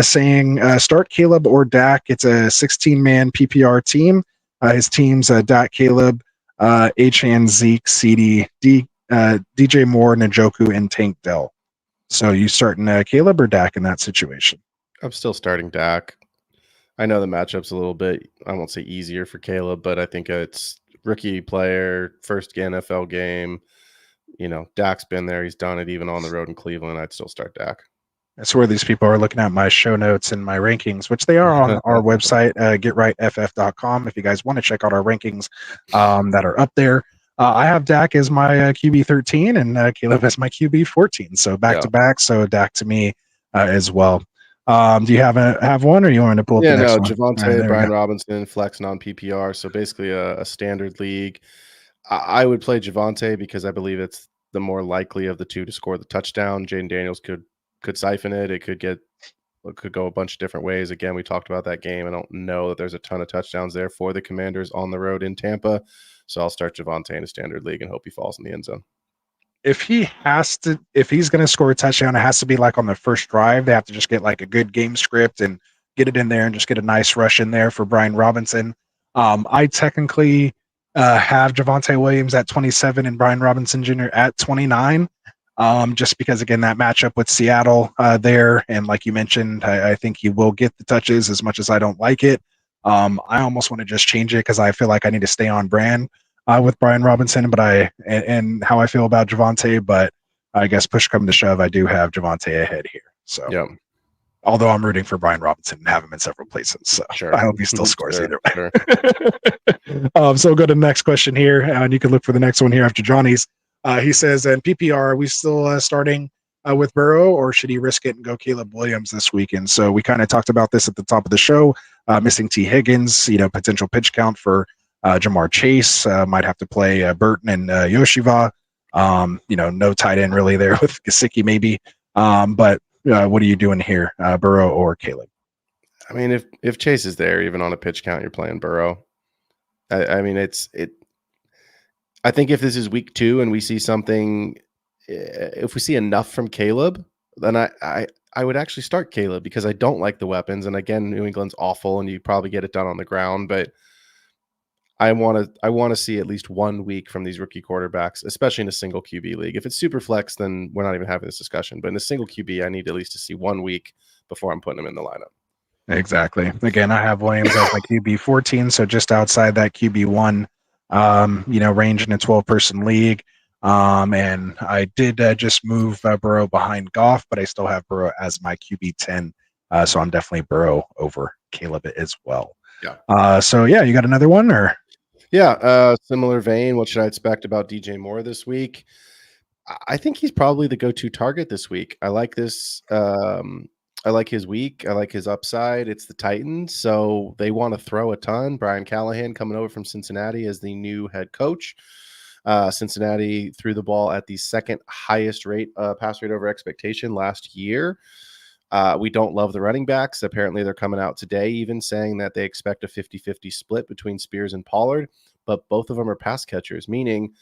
saying start Caleb or Dak. It's a 16-man PPR team. His team's Dak, Caleb, Achane, Zeke, CD, DJ Moore, Njoku, and Tank Dell. So you starting Caleb or Dak in that situation? I'm still starting Dak. I know the matchup's a little bit, I won't say easier for Caleb, but I think it's rookie player, first NFL game. Dak's been there. He's done it even on the road in Cleveland. I'd still start Dak. That's where these people are looking at my show notes and my rankings, which they are on our website, getrightff.com. If you guys want to check out our rankings that are up there. I have Dak as my QB 13 and Caleb as my QB 14. So back to back. So Dak to me as well. Do you have one, or you want to pull up the next one? Javonte, Brian Robinson, flex non-PPR. So basically a standard league. I would play Javonte because I believe it's the more likely of the two to score the touchdown. Jaden Daniels could siphon it. It could go a bunch of different ways. Again, we talked about that game. I don't know that there's a ton of touchdowns there for the Commanders on the road in Tampa. So I'll start Javonte in a standard league and hope he falls in the end zone. If he's going to score a touchdown, it has to be like on the first drive. They have to just get like a good game script and get it in there and just get a nice rush in there for Brian Robinson. I technically have Javonte Williams at 27 and Brian Robinson Jr. at 29. Just because, again, that matchup with Seattle there. And like you mentioned, I think he will get the touches as much as I don't like it. I almost want to just change it because I feel like I need to stay on brand with Brian Robinson, and how I feel about Javonte. But I guess push come to shove, I do have Javonte ahead here. So, yeah. Although I'm rooting for Brian Robinson and have him in several places. So Sure. I hope he still scores either way. Sure. So we'll go to the next question here, and you can look for the next one here after Johnny's. He says, in PPR, are we still starting with Burrow, or should he risk it and go Caleb Williams this weekend? So we kind of talked about this at the top of the show, missing T. Higgins, potential pitch count for Jamar Chase, might have to play Burton and Yoshiva. No tight end really there with Gesicki maybe. But what are you doing here, Burrow or Caleb? I mean, if Chase is there, even on a pitch count, you're playing Burrow. I mean, I think if this is week 2 and we see something, if we see enough from Caleb, then I would actually start Caleb because I don't like the weapons. And again, New England's awful and you probably get it done on the ground, but I want to see at least 1 week from these rookie quarterbacks, especially in a single QB league. If it's super flex, then we're not even having this discussion. But in a single QB, I need at least to see 1 week before I'm putting him in the lineup. Exactly. Again, I have Williams as my QB 14, so just outside that QB 1, range in a 12-person league. And I did just move Burrow behind Goff, but I still have Burrow as my QB 10. So I'm definitely Burrow over Caleb as well. Yeah. You got another one or? Yeah. Similar vein. What should I expect about DJ Moore this week? I think he's probably the go-to target this week. I like this. I like his week. I like his upside. It's the Titans, so they want to throw a ton. Brian Callahan coming over from Cincinnati as the new head coach. Cincinnati threw the ball at the second highest rate, pass rate over expectation last year. We don't love the running backs. Apparently, they're coming out today even saying that they expect a 50-50 split between Spears and Pollard, but both of them are pass catchers, meaning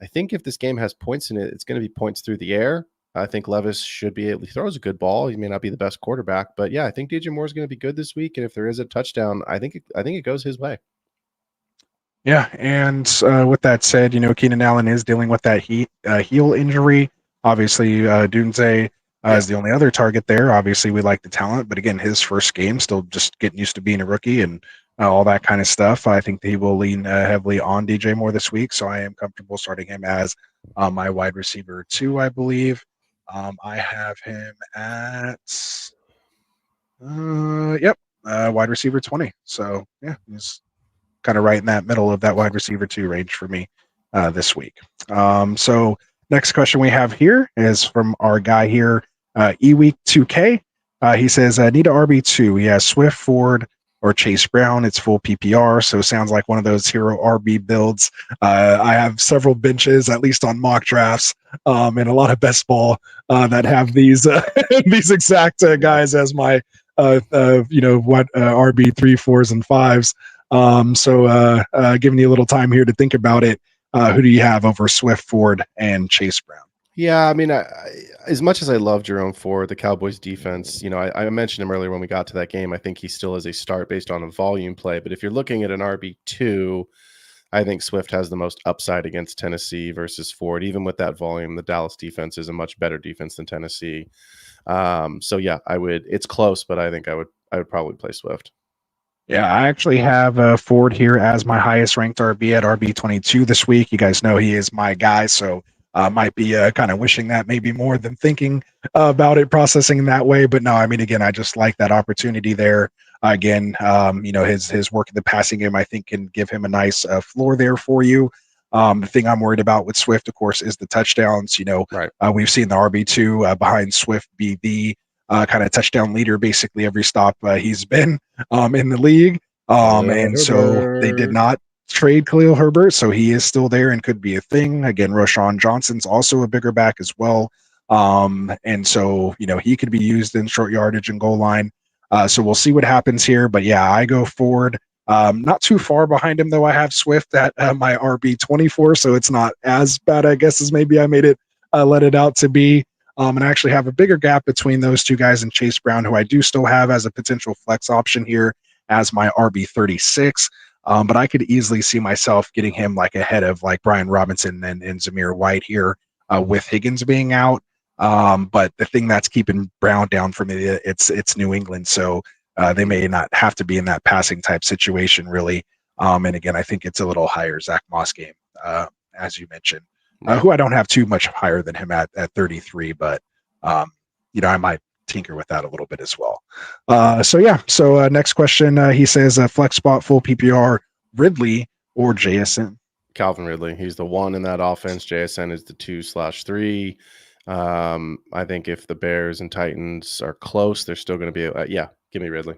I think if this game has points in it, it's going to be points through the air. I think Levis should be able, he throws a good ball. He may not be the best quarterback, but yeah, I think DJ Moore is going to be good this week. And if there is a touchdown, I think it goes his way. Yeah. And with that said, Keenan Allen is dealing with that heel injury. Obviously, Dunze is the only other target there. Obviously, we like the talent, but again, his first game, still just getting used to being a rookie and all that kind of stuff. I think that he will lean heavily on DJ Moore this week. So I am comfortable starting him as my wide receiver 2, I believe. I have him at wide receiver 20. So yeah, he's kind of right in that middle of that wide receiver 2 range for me this week. So next question we have here is from our guy here, eWeek 2K. He says, need a RB2. He has Swift, Ford, or Chase Brown. It's full PPR, so sounds like one of those hero RB builds. I have several benches, at least on mock drafts, and a lot of best ball that have these these exact guys as my RB 3, 4s, and 5s. Giving you a little time here to think about it. Who do you have over Swift, Ford, and Chase Brown? Yeah, I mean, as much as I love Jerome Ford, the Cowboys defense, I mentioned him earlier when we got to that game. I think he still is a start based on a volume play. But if you're looking at an RB2, I think Swift has the most upside against Tennessee versus Ford. Even with that volume, the Dallas defense is a much better defense than Tennessee. I would. It's close, but I think I would probably play Swift. Yeah, I actually have Ford here as my highest ranked RB at RB22 this week. You guys know he is my guy, so might be kind of wishing that maybe more than thinking about it, processing in that way. But no, I mean, again, I just like that opportunity there. Again, his work in the passing game, I think, can give him a nice floor there for you. The thing I'm worried about with Swift, of course, is the touchdowns. Right. We've seen the RB2 behind Swift be the kind of touchdown leader basically every stop he's been in the league. And so they did not trade Khalil Herbert, so he is still there and could be a thing. Again, Rashawn Johnson's also a bigger back as well. And so, he could be used in short yardage and goal line. So we'll see what happens here. But yeah, I go Ford. Not too far behind him, though. I have Swift at my RB24, so it's not as bad, I guess, as maybe I made it let it out to be. And I actually have a bigger gap between those two guys and Chase Brown, who I do still have as a potential flex option here as my RB36. But I could easily see myself getting him like ahead of like Brian Robinson and Zamir White here with Higgins being out. But the thing that's keeping Brown down for me, it's New England. So they may not have to be in that passing type situation really. And again, I think it's a little higher Zach Moss game, as you mentioned, who I don't have too much higher than him at 33, but I might tinker with that a little bit as well. So next question, he says flex spot full PPR, Ridley or JSN? Calvin Ridley. He's the one in that offense. JSN is the 2/3. I think if the Bears and Titans are close, they're still going to be give me Ridley.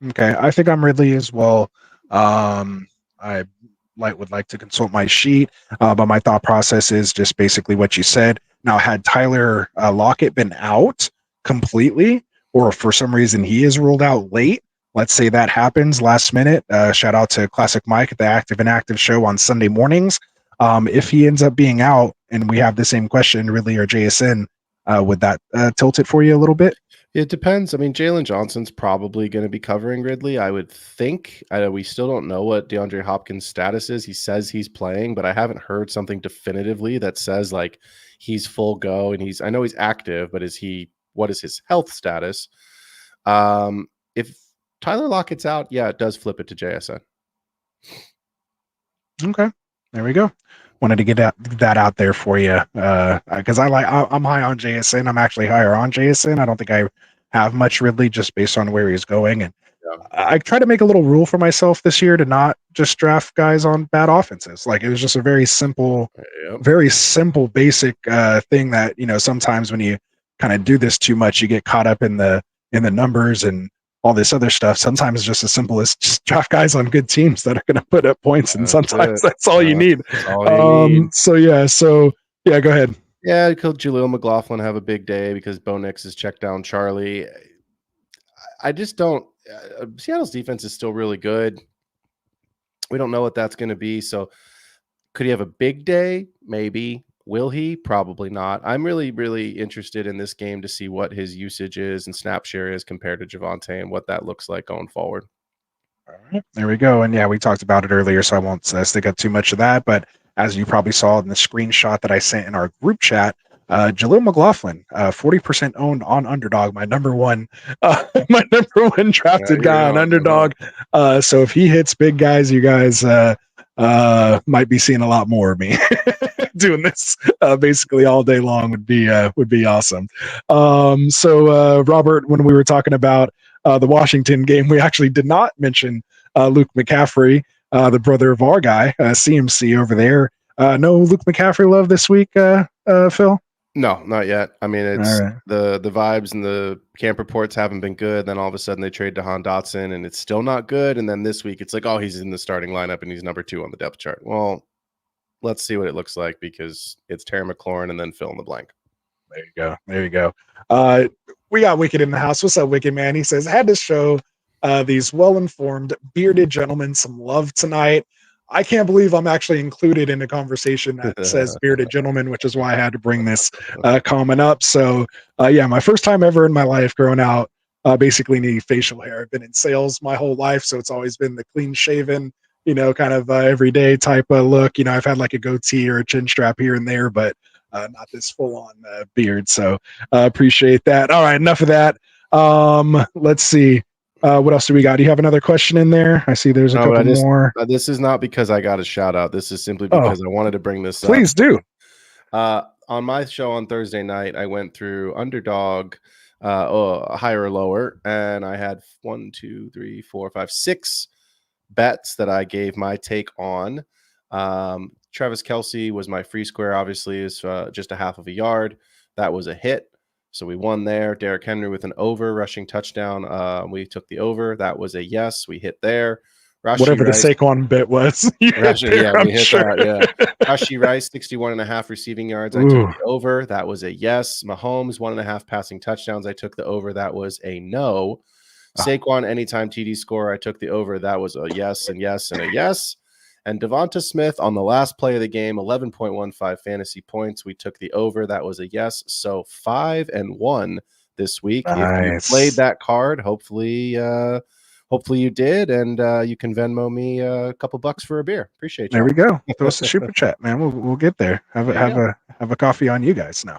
Okay, I think I'm Ridley as well. I would like to consult my sheet, but my thought process is just basically what you said. Now, had Tyler Lockett been out completely, or for some reason he is ruled out late, let's say that happens last minute. Shout out to Classic Mike at the Active and Active show on Sunday mornings. If he ends up being out and we have the same question, Ridley or JSN, would that tilt it for you a little bit? It depends. I mean, Jalen Johnson's probably going to be covering Ridley, I would think. We still don't know what DeAndre Hopkins' status is. He says he's playing, but I haven't heard something definitively that says like he's full go and I know he's active, but what is his health status? If Tyler Lockett's out, it does flip it to JSN. Okay, there we go. Wanted to get that out there for you because I'm high on JSN. I'm actually higher on JSN. I don't think I have much Ridley just based on where he's going, and I try to make a little rule for myself this year to not just draft guys on bad offenses. Like it was just a very simple, basic thing that sometimes when you kind of do this too much, you get caught up in the numbers and all this other stuff. Sometimes it's just as simple as just draft guys on good teams that are going to put up points, and sometimes that's all you need. So go ahead. Yeah, could Jaleel McLaughlin have a big day because Bo Nix has checked down Charlie? I just don't. Seattle's defense is still really good. We don't know what that's going to be. So could he have a big day? Maybe. Will he? Probably not. I'm really, really interested in this game to see what his usage is and snap share is compared to Javonte and what that looks like going forward. All right, there we go. And we talked about it earlier, so I won't stick up too much of that. But as you probably saw in the screenshot that I sent in our group chat, Jaleel McLaughlin, 40% owned on Underdog, my number one drafted guy on Underdog. So if he hits big guys, you guys might be seeing a lot more of me doing this basically all day long would be awesome. So Robert, when we were talking about the Washington game, we actually did not mention Luke McCaffrey, the brother of our guy, CMC over there. No Luke McCaffrey love this week, Phil? No, not yet. I mean, it's the vibes and the camp reports haven't been good. Then all of a sudden they trade Jahan Dotson and it's still not good. And then this week it's like, oh, he's in the starting lineup and he's number 2 on the depth chart. Well, let's see what it looks like because it's Terry McLaurin and then fill in the blank. There you go. We got Wicked in the house. What's up, Wicked man? He says, had to show these well-informed bearded gentlemen some love tonight. I can't believe I'm actually included in a conversation that says bearded gentleman, which is why I had to bring this comment up. So my first time ever in my life growing out basically any facial hair. I've been in sales my whole life, so it's always been the clean shaven, kind of everyday type of look. I've had like a goatee or a chin strap here and there, but not this full on beard. So appreciate that. All right, enough of that. Let's see. What else do we got? Do you have another question in there? I see there's a couple more. This is not because I got a shout out. This is simply because I wanted to bring this up. Please do. On my show on Thursday night, I went through Underdog, higher or lower, and I had 6 bets that I gave my take on. Travis Kelce was my free square, obviously, is just a half of a yard. That was a hit. So we won there. Derrick Henry with an over rushing touchdown. We took the over. That was a yes. We hit there. Whatever Rice, the Saquon bit was. we hit that. Yeah. Rashee Rice, 61.5 receiving yards. I took the over. That was a yes. Mahomes, 1.5 passing touchdowns. I took the over. That was a no. Saquon, anytime TD score. I took the over. That was a yes and yes and a yes. And Devonta Smith on the last play of the game, 11.15 fantasy points. We took the over. That was a yes. So 5-1 this week. Nice. If you played that card, hopefully hopefully you did, and you can Venmo me a couple bucks for a beer. Appreciate you. There we go. Throw us a super chat, man. We'll get there. Have a coffee on you guys now.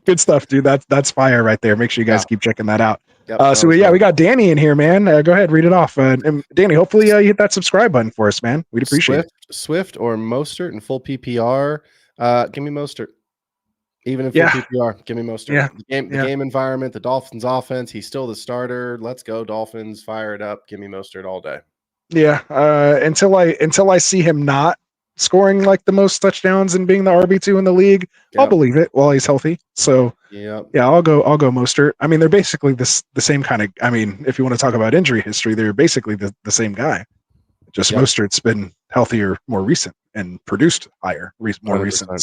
Good stuff, dude. That's fire right there. Make sure you guys keep checking that out. Yep, So we got Danny in here, man. Go ahead, read it off. And Danny, hopefully you hit that subscribe button for us, man. We'd appreciate it. Swift or Mostert in full PPR. Give me Mostert. Even in full PPR, give me Mostert. Yeah. The game environment, the Dolphins offense, he's still the starter. Let's go, Dolphins. Fire it up. Give me Mostert all day. Yeah. Until I see him not scoring like the most touchdowns and being the RB2 in the league, I'll believe it while he's healthy. So I'll go Mostert. I mean, they're basically the same kind of. I mean, if you want to talk about injury history, they're basically the same guy. Just Mostert's been healthier, more recent, and produced higher, more 100%. Recent.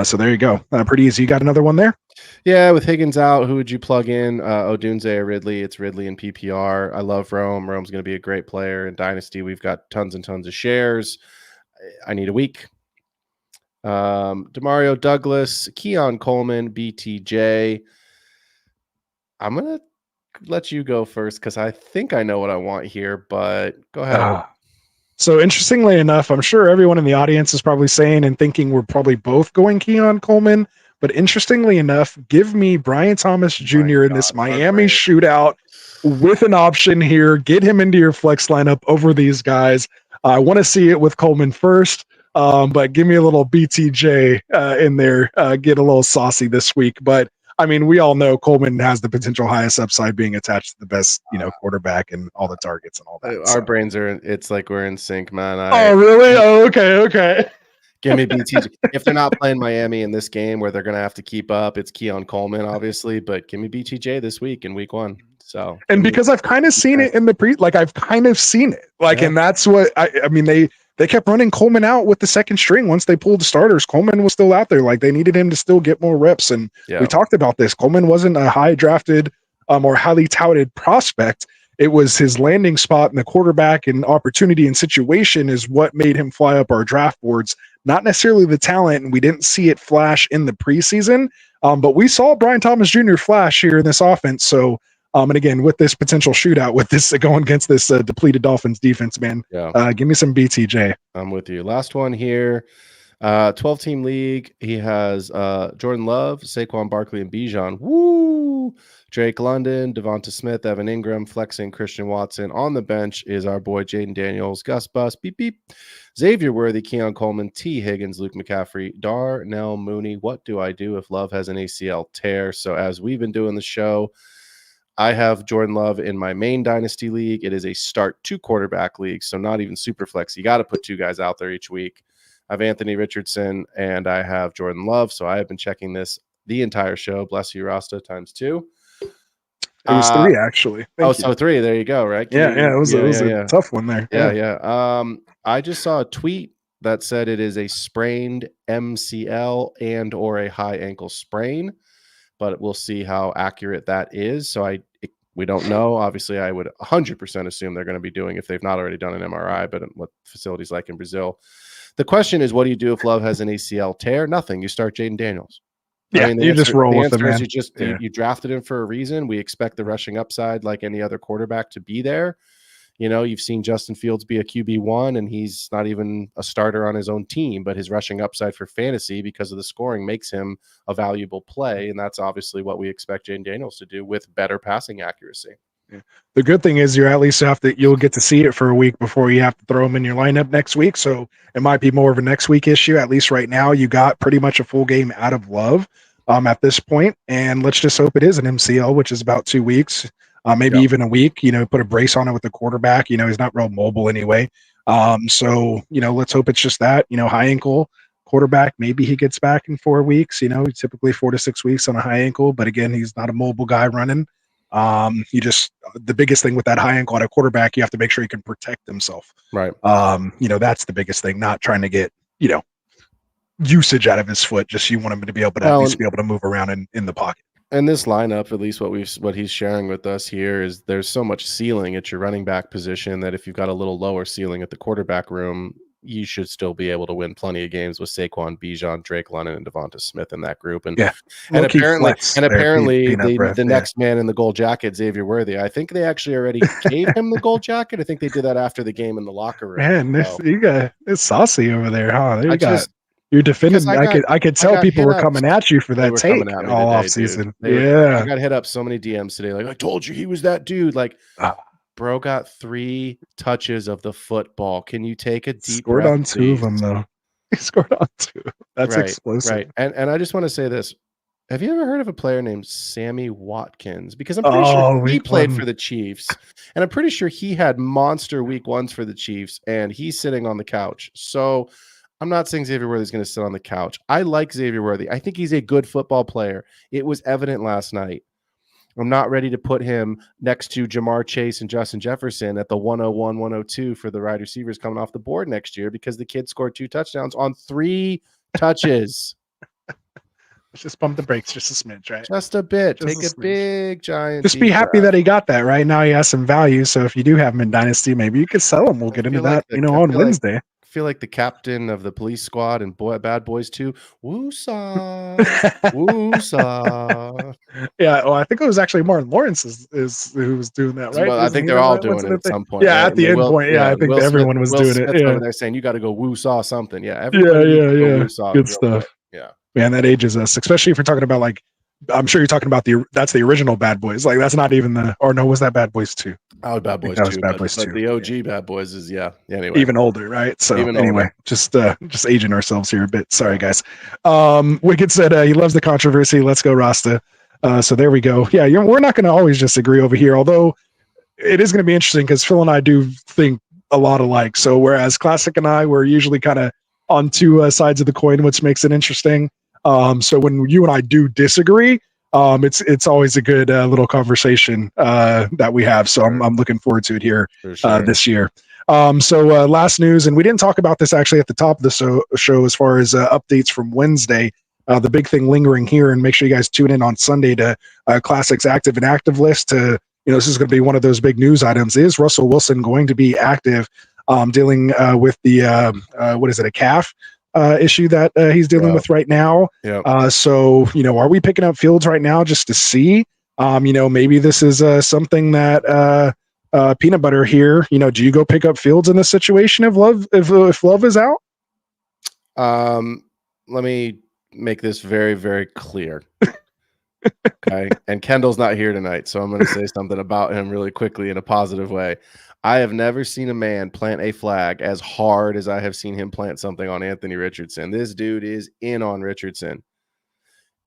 So there you go. Pretty easy. You got another one there? Yeah, with Higgins out, who would you plug in? Odunze or Ridley? It's Ridley in PPR. I love Rome. Rome's going to be a great player in Dynasty. We've got tons and tons of shares. I need a week. Demario Douglas, Keon Coleman, BTJ. I'm going to let you go first because I think I know what I want here, but go ahead. So interestingly enough, I'm sure everyone in the audience is probably saying and thinking we're probably both going Keon Coleman. But interestingly enough, give me Brian Thomas Jr. in this Miami shootout with an option here. Get him into your flex lineup over these guys. I want to see it with Coleman first, but give me a little BTJ in there. Get a little saucy this week. But I mean, we all know Coleman has the potential highest upside being attached to the best, quarterback and all the targets and all that. Our brains are, it's like we're in sync, man. Oh, really? Oh, okay. Give me BTJ. If they're not playing Miami in this game where they're going to have to keep up, it's Keon Coleman, obviously, but give me BTJ this week in week 1. So, and because I've kind of seen it in the I've kind of seen it and that's what I mean, they kept running Coleman out with the second string. Once they pulled the starters, Coleman was still out there. Like they needed him to still get more reps. And we talked about this. Coleman wasn't a high drafted or highly touted prospect. It was his landing spot and the quarterback and opportunity and situation is what made him fly up our draft boards, not necessarily the talent. And we didn't see it flash in the preseason. But we saw Brian Thomas Jr. flash here in this offense. So, and again, with this potential shootout, with this going against this depleted Dolphins defense, man, give me some BTJ. I'm with you. Last one here, 12-team league. He has Jordan Love, Saquon Barkley, and Bijan. Woo! Drake London, Devonta Smith, Evan Ingram, flexing Christian Watson. On the bench is our boy Jaden Daniels, Gus Bus, beep beep, Xavier Worthy, Keon Coleman, T. Higgins, Luke McCaffrey, Darnell Mooney. What do I do if Love has an ACL tear? So as we've been doing the show, I have Jordan Love in my main dynasty league. It is a start 2 quarterback league, so not even super flex. You got to put 2 guys out there each week. I have Anthony Richardson and I have Jordan Love. So I have been checking this the entire show. Bless you, Rasta, times 2. It was 3 actually. Thank you. So 3. There you go. Right? It was a tough one there. Yeah. I just saw a tweet that said it is a sprained MCL and or a high ankle sprain, but we'll see how accurate that is. So we don't know. Obviously, I would 100% assume they're going to be doing if they've not already done an MRI, but what facilities like in Brazil. The question is, what do you do if Love has an ACL tear? Nothing. You start Jaden Daniels. Yeah, you just roll with him, man. You drafted him for a reason. We expect the rushing upside, like any other quarterback, to be there. You've seen Justin Fields be a QB1, and he's not even a starter on his own team, but his rushing upside for fantasy because of the scoring makes him a valuable play, and that's obviously what we expect Jaden Daniels to do with better passing accuracy. Yeah. The good thing is you'll get to see it for a week before you have to throw him in your lineup next week. So it might be more of a next week issue. At least right now, you got pretty much a full game out of Love at this point. And let's just hope it is an MCL, which is about 2 weeks, maybe even a week. Put a brace on it with the quarterback. He's not real mobile anyway. So let's hope it's just that. High ankle quarterback. Maybe he gets back in 4 weeks. Typically 4 to 6 weeks on a high ankle, but again, he's not a mobile guy running. The biggest thing with that high ankle at a quarterback, you have to make sure he can protect himself. Right. That's the biggest thing, not trying to get, usage out of his foot. Just you want him to be able to at least be able to move around in the pocket. And this lineup, at least what he's sharing with us here, is there's so much ceiling at your running back position that if you've got a little lower ceiling at the quarterback room, you should still be able to win plenty of games with Saquon, Bijan, Drake London, and Devonta Smith in that group. And apparently the next man in the gold jacket, Xavier Worthy, I think they actually already gave him the gold jacket. I think they did that after the game in the locker room. Man, it's saucy over there, huh? You're defending. I could tell people were coming at you for that take all off season. I got hit up so many DMs today. Like, I told you he was that dude. Like, bro got 3 touches of the football. Can you take a deep scored breath, on 2 of them though? He scored on 2. That's explosive. Right. And I just want to say this. Have you ever heard of a player named Sammy Watkins? Because I'm pretty sure he played for the Chiefs, and I'm pretty sure he had monster week 1s for the Chiefs, and he's sitting on the couch. So I'm not saying Xavier Worthy is going to sit on the couch. I like Xavier Worthy. I think he's a good football player. It was evident last night. I'm not ready to put him next to Jamar Chase and Justin Jefferson at the 101, 102 for the wide receivers coming off the board next year because the kid scored 2 touchdowns on 3 touches. Let's just pump the brakes just a smidge, right? Just a bit. Take a big giant. Just be happy that he got that, right? Now he has some value. So if you do have him in Dynasty, maybe you could sell him. We'll get into that, on Wednesday. Feel like the captain of the police squad and Bad Boys 2. Woo-saw. Woo-saw. Yeah, well, I think it was actually Martin Lawrence is who was doing that, right? Well, I think they're all doing it at some point. Yeah, at the end point. Yeah, I think everyone was doing it. Yeah, over there saying you got to go woo-saw something. Yeah, yeah. Good stuff. Yeah, man, that ages us, especially if you're talking about like. I'm sure you're talking about that's the original Bad Boys. Like that's not even was that Bad Boys 2? Oh, Bad Boys 2. Bad Boys 2. The OG Bad Boys is anyway. Even older, right? So anyway, just aging ourselves here a bit. Sorry, guys. Wicked said he loves the controversy. Let's go, Rasta. So there we go. Yeah, we're not going to always just agree over here, although it is going to be interesting because Phil and I do think a lot alike. So whereas Classic and I were usually kind of on 2 sides of the coin, which makes it interesting. So when you and I do disagree, it's always a good little conversation that we have. So I'm looking forward to it here this year. So last news, and we didn't talk about this actually at the top of the show as far as updates from Wednesday. The big thing lingering here, and make sure you guys tune in on Sunday to Classic's active and active list. This is going to be one of those big news items. Is Russell Wilson going to be active dealing with the a calf issue that he's dealing with right now? So are we picking up Fields right now just to see? Maybe this is something that Peanut Butter here. Do you go pick up Fields in this situation if Love is out? Let me make this very, very clear. Okay, and Kendall's not here tonight, so I'm going to say something about him really quickly in a positive way. I have never seen a man plant a flag as hard as I have seen him plant something on Anthony Richardson. This dude is in on Richardson.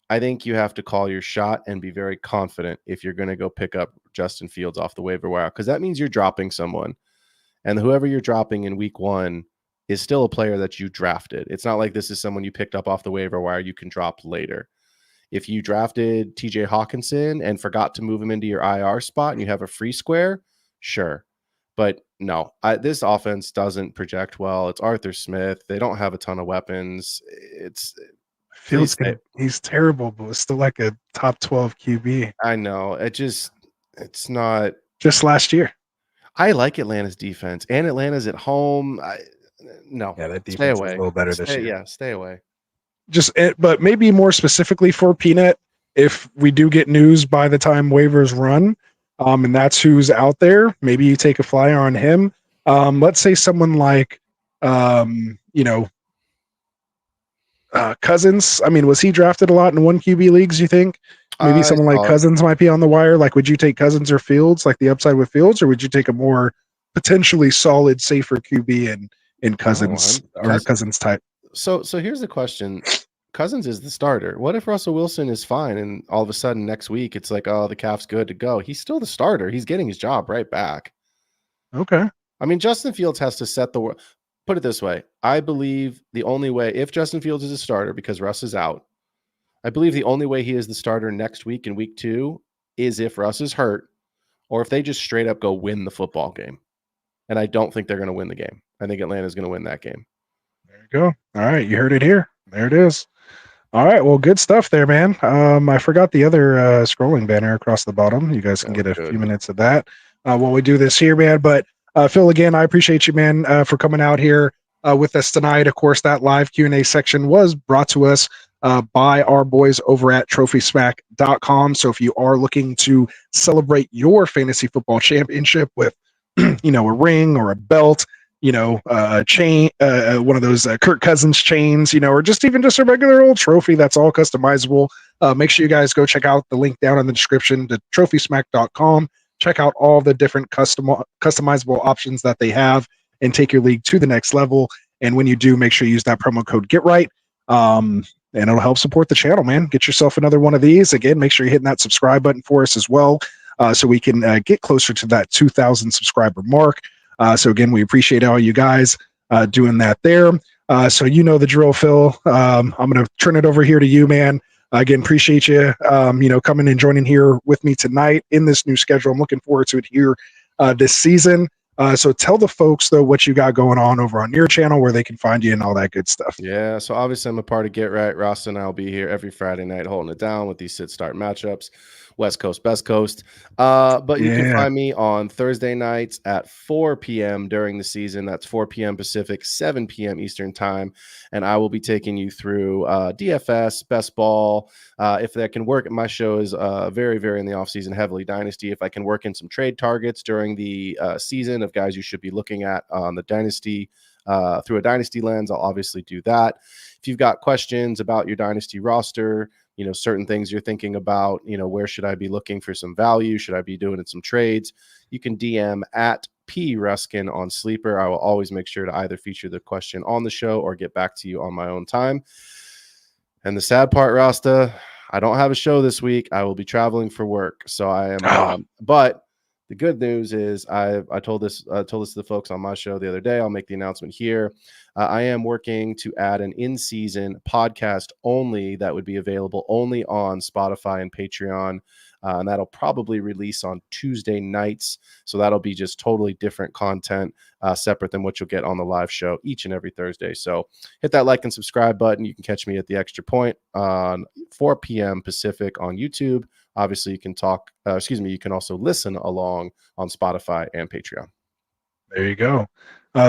I think you have to call your shot and be very confident if you're going to go pick up Justin Fields off the waiver wire, because that means you're dropping someone. And whoever you're dropping in week 1 is still a player that you drafted. It's not like this is someone you picked up off the waiver wire you can drop later. If you drafted TJ Hawkinson and forgot to move him into your IR spot and you have a free square, sure. But no, this offense doesn't project well. It's Arthur Smith. They don't have a ton of weapons. He's terrible, but it's still like a top 12 QB. I know. It's not. Just last year. I like Atlanta's defense, and Atlanta's at home. No. Yeah, that defense is a little better this year. Yeah, stay away. But maybe more specifically for Peanut, if we do get news by the time waivers run, and that's who's out there, maybe you take a flyer on him. Let's say someone like, Cousins. I mean, was he drafted a lot in 1 QB leagues, you think? Maybe someone like Cousins might be on the wire. Like, would you take Cousins or Fields, like the upside with Fields, or would you take a more potentially solid, safer QB in Cousins or Cousins type? So here's the question. Cousins is the starter. What if Russell Wilson is fine and all of a sudden next week it's like, oh, the calf's good to go? He's still the starter. He's getting his job right back. Okay. I mean, Justin Fields has to set the world. Put it this way. I believe the only way, if Justin Fields is a starter because Russ is out, I believe the only way he is the starter next week in week 2 is if Russ is hurt or if they just straight up go win the football game. And I don't think they're going to win the game. I think Atlanta's going to win that game. There you go. All right. You heard it here. There it is. All right. Well, good stuff there, man. I forgot the other scrolling banner across the bottom. You guys can get a few minutes of that while we do this here, man. But Phil, again, I appreciate you, man, for coming out here. with us tonight. Of course, that live Q&A section was brought to us by our boys over at TrophySmack.com. So if you are looking to celebrate your fantasy football championship with, a ring or a belt, a chain, one of those Kirk Cousins chains, or just a regular old trophy that's all customizable, make sure you guys go check out the link down in the description to TrophySmack.com. Check out all the different customizable options that they have and take your league to the next level. And when you do, make sure you use that promo code GetRight. And it'll help support the channel, man. Get yourself another one of these. Again, make sure you're hitting that subscribe button for us as well, so we can get closer to that 2,000 subscriber mark. So again, we appreciate all you guys doing that there. So the drill, Phil. I'm going to turn it over here to you, man. Again, appreciate you, coming and joining here with me tonight in this new schedule. I'm looking forward to it here this season. So tell the folks, though, what you got going on over on your channel, where they can find you and all that good stuff. Yeah, so obviously I'm a part of Get Right. Ross and I will be here every Friday night holding it down with these sit-start matchups. West Coast, Best Coast. But you can find me on Thursday nights at 4 p.m. during the season. That's 4 p.m. Pacific, 7 p.m. Eastern time. And I will be taking you through DFS, Best Ball. If that can work, my show is very, very in the offseason, heavily Dynasty. If I can work in some trade targets during the season of guys you should be looking at on the Dynasty, through a Dynasty lens, I'll obviously do that. If you've got questions about your Dynasty roster, certain things you're thinking about, where should I be looking for some value? Should I be doing some trades? You can DM at P Ruskin on Sleeper. I will always make sure to either feature the question on the show or get back to you on my own time. And the sad part, Rasta, I don't have a show this week. I will be traveling for work. So I am, but the good news is I told this to the folks on my show the other day. I'll make the announcement here. I am working to add an in-season podcast only that would be available only on Spotify and Patreon. And that'll probably release on Tuesday nights. So that'll be just totally different content, separate than what you'll get on the live show each and every Thursday. So hit that like and subscribe button. You can catch me at the Extra Point on 4 p.m. Pacific on YouTube. Obviously, you can you can also listen along on Spotify and Patreon. There you go.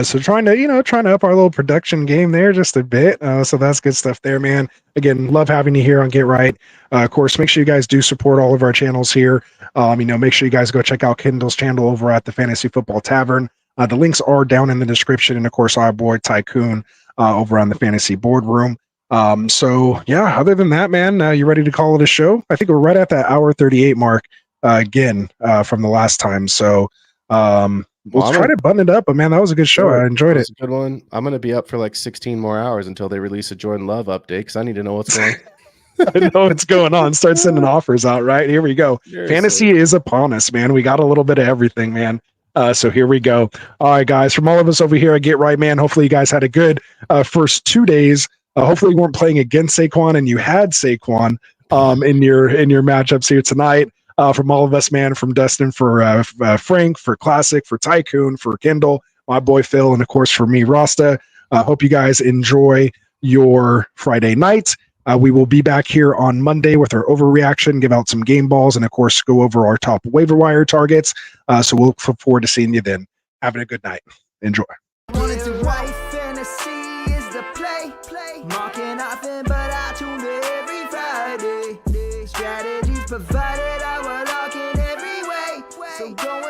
So trying to up our little production game there just a bit. So that's good stuff there, man. Again, love having you here on Get Right. Of course, make sure you guys do support all of our channels here. Make sure you guys go check out Kendall's channel over at the Fantasy Football Tavern. The links are down in the description. And of course, our boy Tycoon over on the Fantasy Boardroom. Other than that, man, you ready to call it a show? I think we're right at that hour 38 mark again from the last time. So we'll try to button it up, but man, that was a good show. Sure. I enjoyed it. A good one. I'm going to be up for like 16 more hours until they release a Jordan Love update because I need to know what's going on. I know what's going on. Start sending offers out, right? Here we go. Seriously. Fantasy is upon us, man. We got a little bit of everything, man. So here we go. All right, guys, from all of us over here at Get Right, man, hopefully you guys had a good first 2 days. Hopefully you weren't playing against Saquon and you had Saquon in your matchups here tonight. From all of us, man, from Dustin, for Frank, for Classic, for Tycoon, for Kendall, my boy Phil, and of course for me, Rasta. Hope you guys enjoy your Friday night. We will be back here on Monday with our overreaction, give out some game balls, and of course go over our top waiver wire targets. So we'll look forward to seeing you then. Having a good night. Enjoy. Marking nothing, but I tune in every Friday. Strategies provided, I will lock in every way. So go